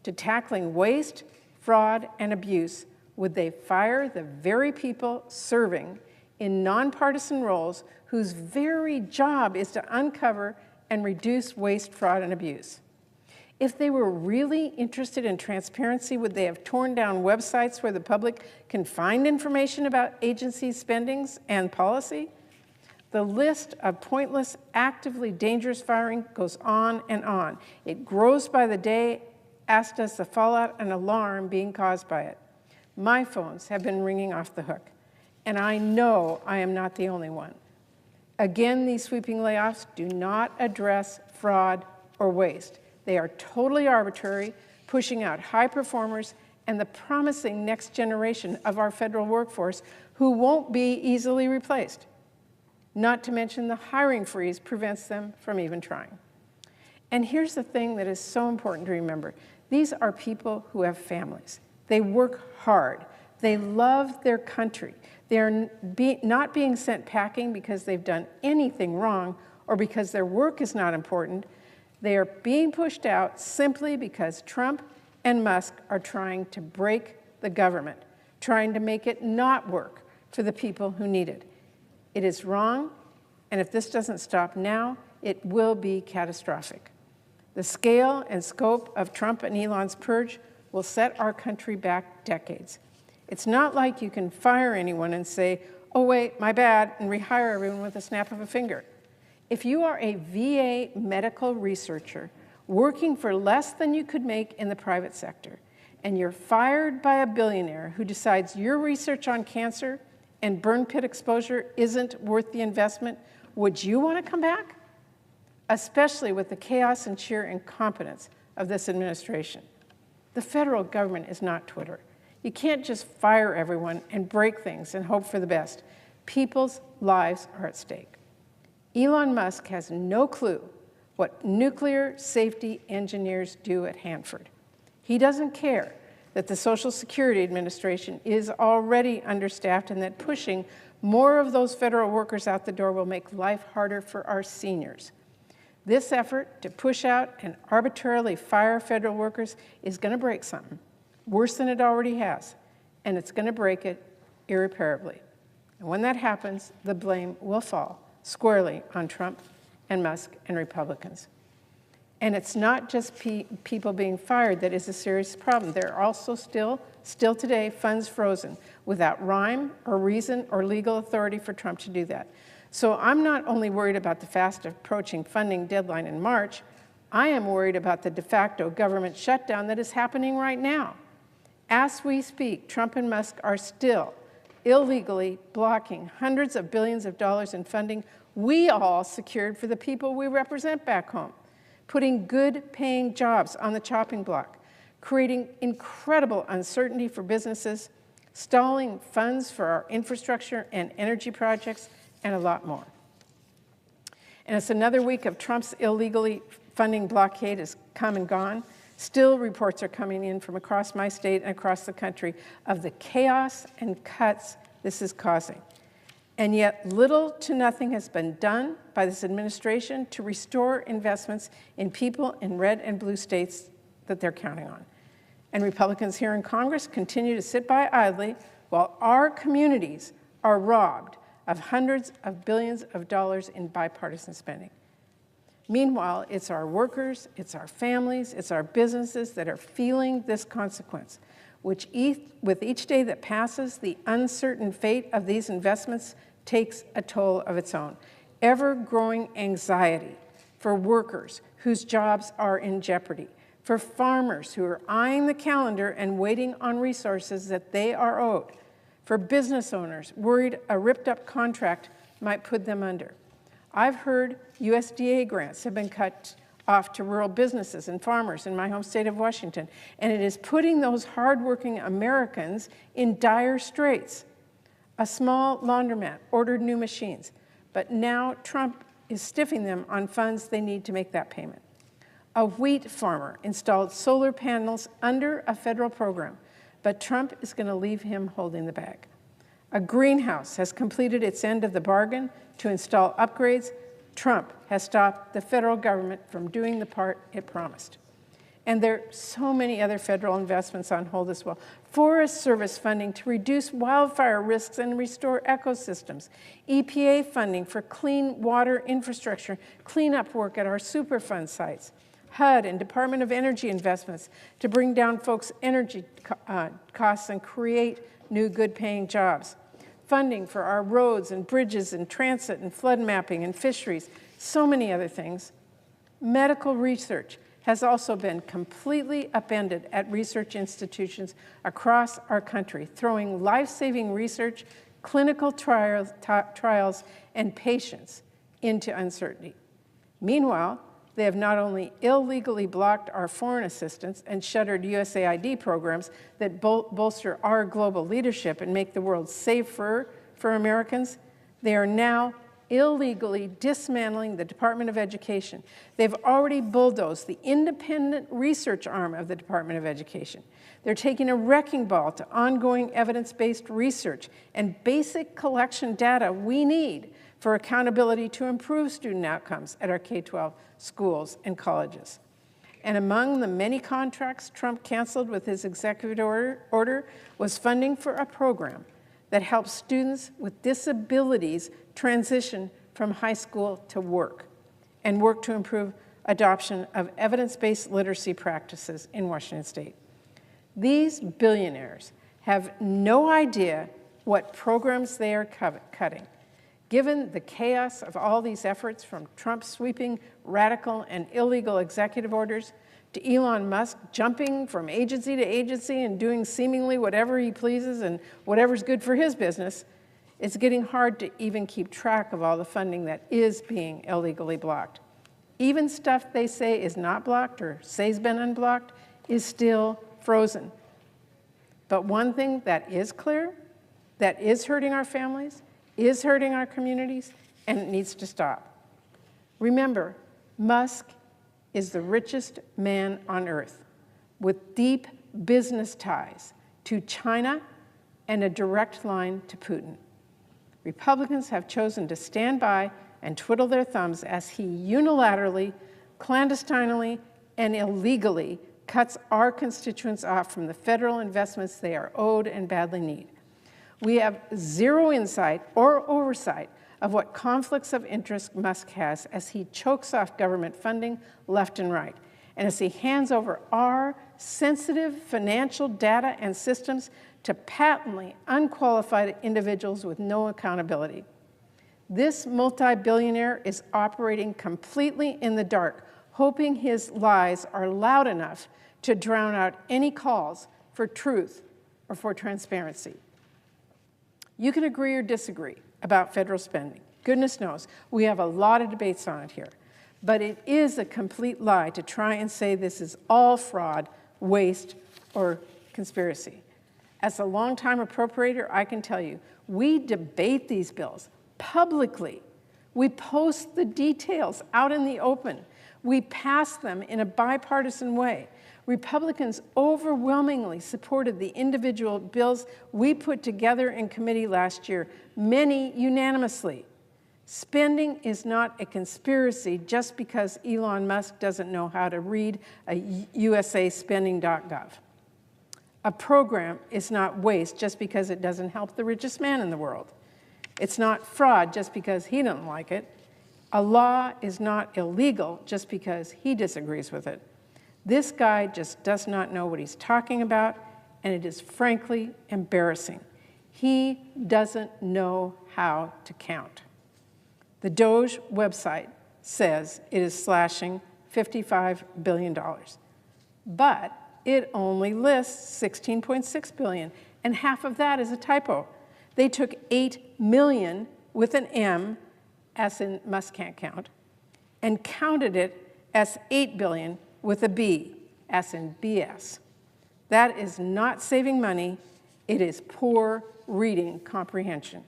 to tackling waste, fraud, and abuse, would they fire the very people serving in nonpartisan roles whose very job is to uncover and reduce waste, fraud, and abuse? If they were really interested in transparency, would they have torn down websites where the public can find information about agency spendings and policy? The list of pointless, actively dangerous firing goes on and on. It grows by the day, as does the fallout and alarm being caused by it. My phones have been ringing off the hook, and I know I am not the only one. Again, these sweeping layoffs do not address fraud or waste. They are totally arbitrary, pushing out high performers and the promising next generation of our federal workforce who won't be easily replaced. Not to mention the hiring freeze prevents them from even trying. And here's the thing that is so important to remember. These are people who have families. They work hard. They love their country. They're not being sent packing because they've done anything wrong or because their work is not important. They are being pushed out simply because Trump and Musk are trying to break the government, trying to make it not work for the people who need it. It is wrong, and if this doesn't stop now, it will be catastrophic. The scale and scope of Trump and Elon's purge will set our country back decades. It's not like you can fire anyone and say, oh wait, my bad, and rehire everyone with a snap of a finger. If you are a VA medical researcher working for less than you could make in the private sector, and you're fired by a billionaire who decides your research on cancer and burn pit exposure isn't worth the investment, would you want to come back? Especially with the chaos and sheer incompetence of this administration. The federal government is not Twitter. You can't just fire everyone and break things and hope for the best. People's lives are at stake. Elon Musk has no clue what nuclear safety engineers do at Hanford. He doesn't care that the Social Security Administration is already understaffed and that pushing more of those federal workers out the door will make life harder for our seniors. This effort to push out and arbitrarily fire federal workers is going to break something, worse than it already has, and it's going to break it irreparably. And when that happens, the blame will fall squarely on Trump and Musk and Republicans. And it's not just people being fired that is a serious problem. There are also still today funds frozen without rhyme or reason or legal authority for Trump to do that. So I'm not only worried about the fast approaching funding deadline in March, I am worried about the de facto government shutdown that is happening right now. As we speak, Trump and Musk are still illegally blocking hundreds of billions of dollars in funding we all secured for the people we represent back home, putting good-paying jobs on the chopping block, creating incredible uncertainty for businesses, stalling funds for our infrastructure and energy projects, and a lot more. And it's another week of Trump's illegally funding blockade has come and gone. Still, reports are coming in from across my state and across the country of the chaos and cuts this is causing. And yet, little to nothing has been done by this administration to restore investments in people in red and blue states that they're counting on. And Republicans here in Congress continue to sit by idly while our communities are robbed of hundreds of billions of dollars in bipartisan spending. Meanwhile, it's our workers, it's our families, it's our businesses that are feeling this consequence, which with each day that passes, the uncertain fate of these investments takes a toll of its own. Ever-growing anxiety for workers whose jobs are in jeopardy, for farmers who are eyeing the calendar and waiting on resources that they are owed, for business owners worried a ripped-up contract might put them under. I've heard USDA grants have been cut off to rural businesses and farmers in my home state of Washington, and it is putting those hardworking Americans in dire straits. A small laundromat ordered new machines, but now Trump is stiffing them on funds they need to make that payment. A wheat farmer installed solar panels under a federal program, but Trump is going to leave him holding the bag. A greenhouse has completed its end of the bargain to install upgrades. Trump has stopped the federal government from doing the part it promised. And there are so many other federal investments on hold as well. Forest Service funding to reduce wildfire risks and restore ecosystems. EPA funding for clean water infrastructure, cleanup work at our Superfund sites. HUD and Department of Energy investments to bring down folks' energy costs and create new good-paying jobs. Funding for our roads and bridges and transit and flood mapping and fisheries, so many other things. Medical research has also been completely upended at research institutions across our country, throwing life-saving research, clinical trials, and patients into uncertainty. Meanwhile, they have not only illegally blocked our foreign assistance and shuttered USAID programs that bolster our global leadership and make the world safer for Americans, they are now illegally dismantling the Department of Education. They've already bulldozed the independent research arm of the Department of Education. They're taking a wrecking ball to ongoing evidence-based research and basic collection data we need for accountability to improve student outcomes at our K-12 schools and colleges. And among the many contracts Trump canceled with his executive order was funding for a program that helps students with disabilities transition from high school to work and work to improve adoption of evidence-based literacy practices in Washington State. These billionaires have no idea what programs they are cutting. Given the chaos of all these efforts, from Trump's sweeping radical and illegal executive orders to Elon Musk jumping from agency to agency and doing seemingly whatever he pleases and whatever's good for his business, it's getting hard to even keep track of all the funding that is being illegally blocked. Even stuff they say is not blocked or say's been unblocked is still frozen. But one thing that is clear, that is hurting our families, is hurting our communities, and it needs to stop. Remember, Musk is the richest man on earth with deep business ties to China and a direct line to Putin. Republicans have chosen to stand by and twiddle their thumbs as he unilaterally, clandestinely, and illegally cuts our constituents off from the federal investments they are owed and badly need. We have zero insight or oversight of what conflicts of interest Musk has as he chokes off government funding left and right, and as he hands over our sensitive financial data and systems to patently unqualified individuals with no accountability. This multi-billionaire is operating completely in the dark, hoping his lies are loud enough to drown out any calls for truth or for transparency. You can agree or disagree about federal spending. Goodness knows, we have a lot of debates on it here. But it is a complete lie to try and say this is all fraud, waste, or conspiracy. As a longtime appropriator, I can tell you, we debate these bills publicly. We post the details out in the open. We pass them in a bipartisan way. Republicans overwhelmingly supported the individual bills we put together in committee last year, many unanimously. Spending is not a conspiracy just because Elon Musk doesn't know how to read a usaspending.gov. A program is not waste just because it doesn't help the richest man in the world. It's not fraud just because he doesn't like it. A law is not illegal just because he disagrees with it. This guy just does not know what he's talking about, and it is frankly embarrassing. He doesn't know how to count. The DOJ website says it is slashing $55 billion, but it only lists $16.6 billion, and half of that is a typo. They took 8 million with an M, as in Musk can't count, and counted it as 8 billion with a B, as in BS. That is not saving money, it is poor reading comprehension.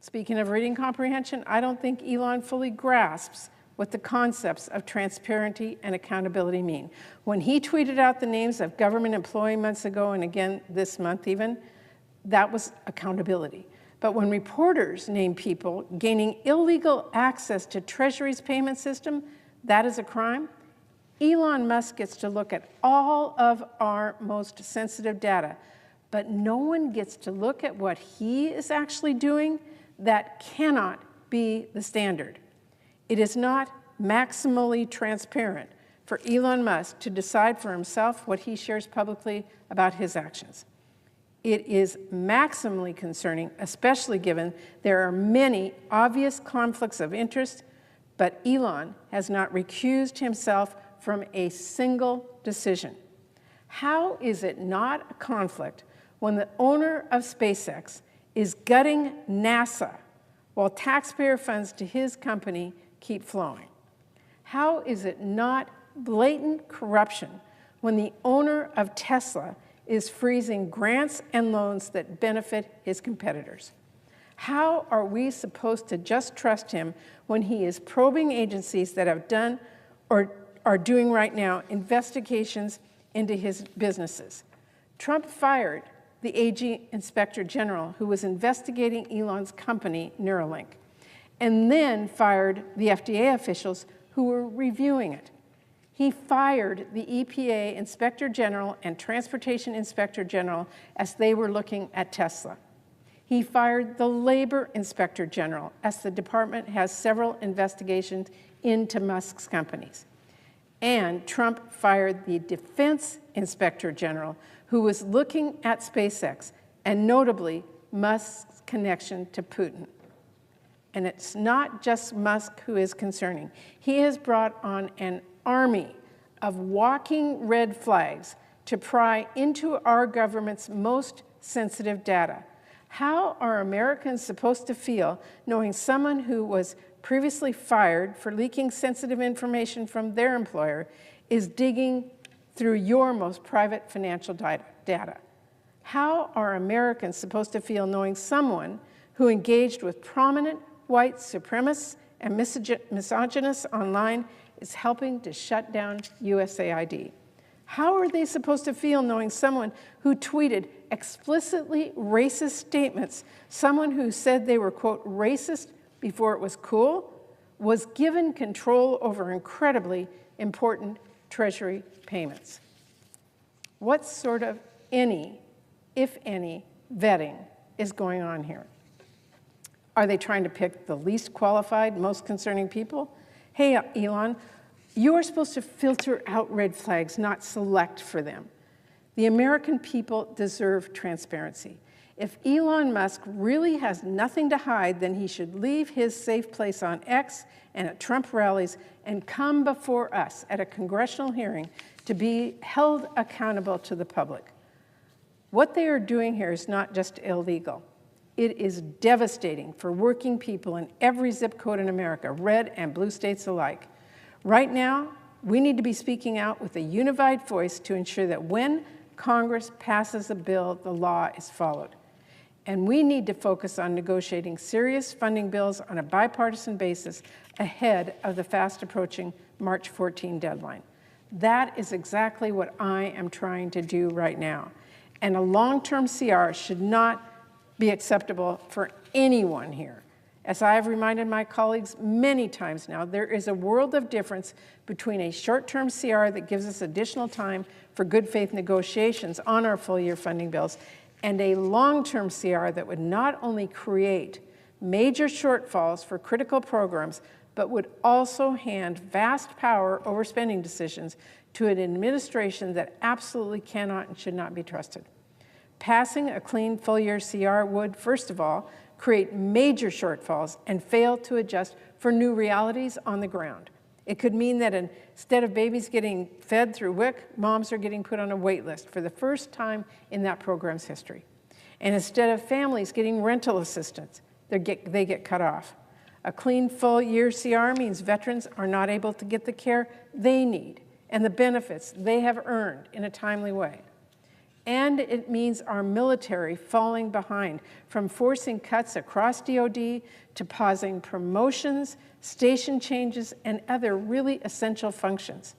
Speaking of reading comprehension, I don't think Elon fully grasps what the concepts of transparency and accountability mean. When he tweeted out the names of government employees months ago, and again this month even, that was accountability. But when reporters name people gaining illegal access to Treasury's payment system, that is a crime. Elon Musk gets to look at all of our most sensitive data, but no one gets to look at what he is actually doing. That cannot be the standard. It is not maximally transparent for Elon Musk to decide for himself what he shares publicly about his actions. It is maximally concerning, especially given there are many obvious conflicts of interest, but Elon has not recused himself from a single decision. How is it not a conflict when the owner of SpaceX is gutting NASA while taxpayer funds to his company keep flowing? How is it not blatant corruption when the owner of Tesla is freezing grants and loans that benefit his competitors? How are we supposed to just trust him when he is probing agencies that have done or are doing right now investigations into his businesses? Trump fired the AG Inspector General who was investigating Elon's company, Neuralink, and then fired the FDA officials who were reviewing it. He fired the EPA Inspector General and Transportation Inspector General as they were looking at Tesla. He fired the Labor Inspector General as the department has several investigations into Musk's companies. And Trump fired the Defense Inspector General who was looking at SpaceX and notably Musk's connection to Putin. And it's not just Musk who is concerning. He has brought on an army of walking red flags to pry into our government's most sensitive data. How are Americans supposed to feel knowing someone who was previously fired for leaking sensitive information from their employer is digging through your most private financial data? How are Americans supposed to feel knowing someone who engaged with prominent white supremacists and misogynists online is helping to shut down USAID? How are they supposed to feel knowing someone who tweeted explicitly racist statements, someone who said they were, quote, racist before it was cool, was given control over incredibly important Treasury payments? What sort of if any, vetting is going on here? Are they trying to pick the least qualified, most concerning people? Hey, Elon, you are supposed to filter out red flags, not select for them. The American people deserve transparency. If Elon Musk really has nothing to hide, then he should leave his safe place on X and at Trump rallies and come before us at a congressional hearing to be held accountable to the public. What they are doing here is not just illegal. It is devastating for working people in every zip code in America, red and blue states alike. Right now, we need to be speaking out with a unified voice to ensure that when Congress passes a bill, the law is followed. And we need to focus on negotiating serious funding bills on a bipartisan basis ahead of the fast approaching March 14 deadline. That is exactly what I am trying to do right now. And a long-term CR should not be acceptable for anyone here. As I have reminded my colleagues many times now, there is a world of difference between a short-term CR that gives us additional time for good faith negotiations on our full-year funding bills and a long-term CR that would not only create major shortfalls for critical programs, but would also hand vast power over spending decisions to an administration that absolutely cannot and should not be trusted. Passing a clean full-year CR would, first of all, create major shortfalls and fail to adjust for new realities on the ground. It could mean that instead of babies getting fed through WIC, moms are getting put on a wait list for the first time in that program's history. And instead of families getting rental assistance, they get cut off. A clean full-year CR means veterans are not able to get the care they need and the benefits they have earned in a timely way. And it means our military falling behind, from forcing cuts across DoD to pausing promotions, station changes, and other really essential functions.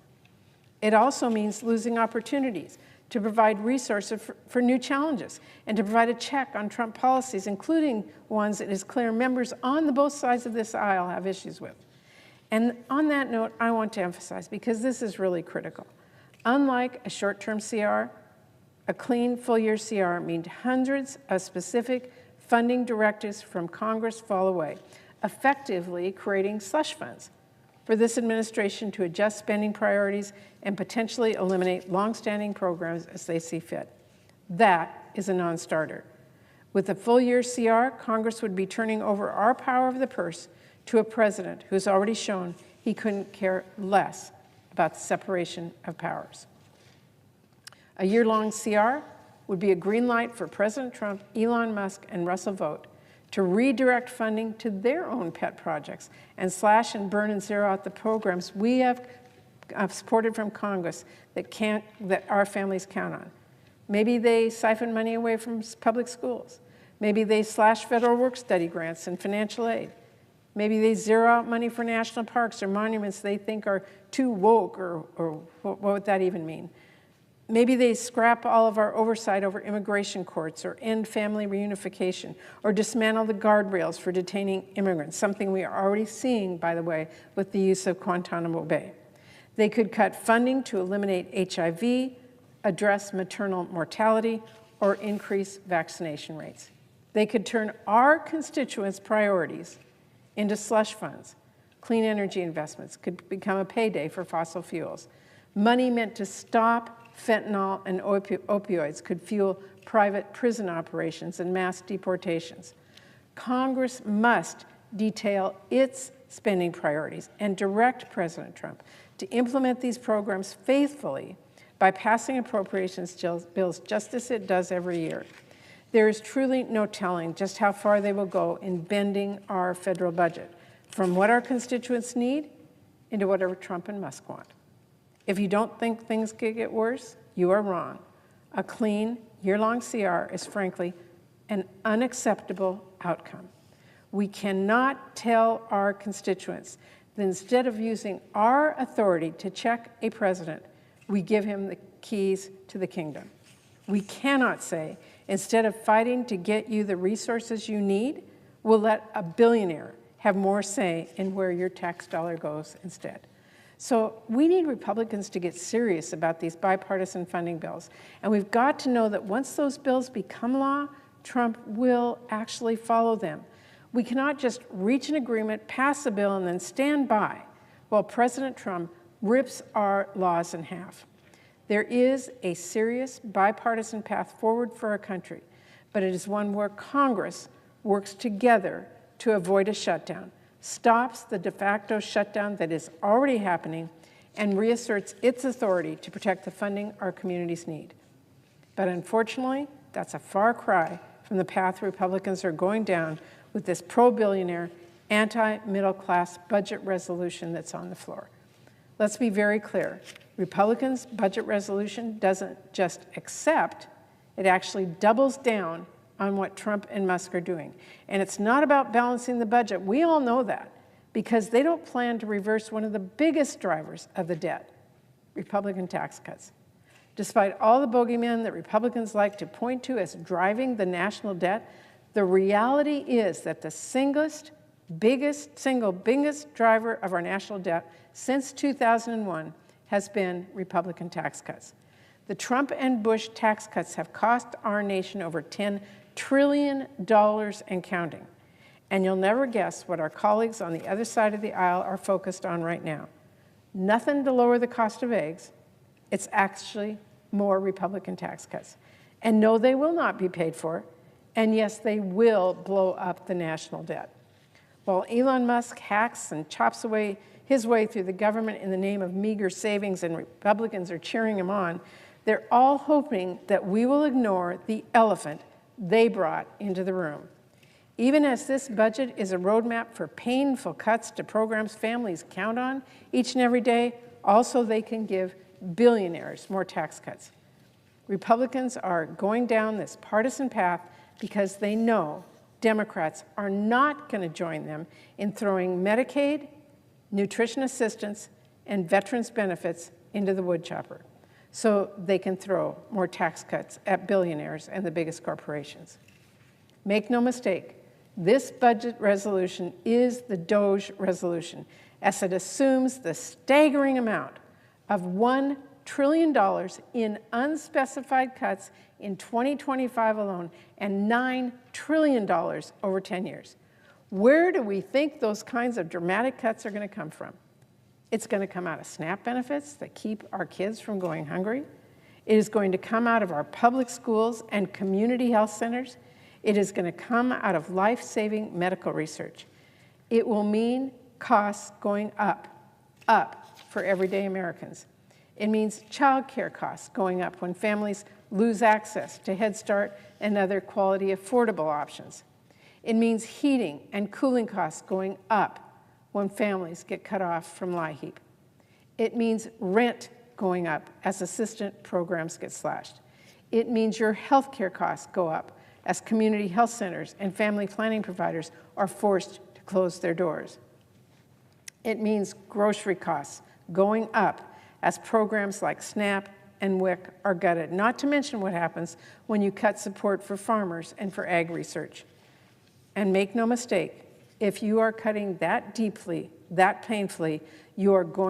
It also means losing opportunities to provide resources for new challenges and to provide a check on Trump policies, including ones it is clear members on both sides of this aisle have issues with. And on that note, I want to emphasize, because this is really critical, unlike a short-term CR, a clean full-year CR means hundreds of specific funding directives from Congress fall away, effectively creating slush funds for this administration to adjust spending priorities and potentially eliminate longstanding programs as they see fit. That is a non-starter. With a full-year CR, Congress would be turning over our power of the purse to a president who's already shown he couldn't care less about the separation of powers. A year-long CR would be a green light for President Trump, Elon Musk, and Russell Vought to redirect funding to their own pet projects and slash and burn and zero out the programs we have supported from Congress that our families count on. Maybe they siphon money away from public schools. Maybe they slash federal work-study grants and financial aid. Maybe they zero out money for national parks or monuments they think are too woke, or what would that even mean? Maybe they scrap all of our oversight over immigration courts, or end family reunification, or dismantle the guardrails for detaining immigrants, something we are already seeing, by the way, with the use of Guantanamo Bay. They could cut funding to eliminate HIV, address maternal mortality, or increase vaccination rates. They could turn our constituents' priorities into slush funds. Clean energy investments could become a payday for fossil fuels. Money meant to stop fentanyl and opioids could fuel private prison operations and mass deportations. Congress must detail its spending priorities and direct President Trump to implement these programs faithfully by passing appropriations bills just as it does every year. There is truly no telling just how far they will go in bending our federal budget, from what our constituents need into whatever Trump and Musk want. If you don't think things could get worse, you are wrong. A clean, year-long CR is frankly an unacceptable outcome. We cannot tell our constituents that instead of using our authority to check a president, we give him the keys to the kingdom. We cannot say, instead of fighting to get you the resources you need, we'll let a billionaire have more say in where your tax dollar goes instead. So we need Republicans to get serious about these bipartisan funding bills. And we've got to know that once those bills become law, Trump will actually follow them. We cannot just reach an agreement, pass a bill, and then stand by while President Trump rips our laws in half. There is a serious bipartisan path forward for our country, but it is one where Congress works together to avoid a shutdown, stops the de facto shutdown that is already happening, and reasserts its authority to protect the funding our communities need. But unfortunately, that's a far cry from the path Republicans are going down with this pro-billionaire, anti-middle-class budget resolution that's on the floor. Let's be very clear. Republicans' budget resolution doesn't just accept, it actually doubles down on what Trump and Musk are doing. And it's not about balancing the budget. We all know that, because they don't plan to reverse one of the biggest drivers of the debt, Republican tax cuts. Despite all the bogeymen that Republicans like to point to as driving the national debt, the reality is that the single biggest driver of our national debt since 2001 has been Republican tax cuts. The Trump and Bush tax cuts have cost our nation over $10 trillion and counting. And you'll never guess what our colleagues on the other side of the aisle are focused on right now. Nothing to lower the cost of eggs. It's actually more Republican tax cuts. And no, they will not be paid for. And yes, they will blow up the national debt. While Elon Musk hacks and chops away his way through the government in the name of meager savings and Republicans are cheering him on, they're all hoping that we will ignore the elephant they brought into the room. Even as this budget is a roadmap for painful cuts to programs families count on each and every day, also they can give billionaires more tax cuts. Republicans are going down this partisan path because they know Democrats are not going to join them in throwing Medicaid, nutrition assistance, and veterans benefits into the wood chopper, so they can throw more tax cuts at billionaires and the biggest corporations. Make no mistake, this budget resolution is the DOGE resolution, as it assumes the staggering amount of $1 trillion in unspecified cuts in 2025 alone and $9 trillion over 10 years. Where do we think those kinds of dramatic cuts are going to come from? It's going to come out of SNAP benefits that keep our kids from going hungry. It is going to come out of our public schools and community health centers. It is going to come out of life-saving medical research. It will mean costs going up for everyday Americans. It means child care costs going up when families lose access to Head Start and other quality, affordable options. It means heating and cooling costs going up when families get cut off from LIHEAP. It means rent going up as assistance programs get slashed. It means your health care costs go up as community health centers and family planning providers are forced to close their doors. It means grocery costs going up as programs like SNAP and WIC are gutted, not to mention what happens when you cut support for farmers and for ag research. And make no mistake, if you are cutting that deeply, that painfully, you are going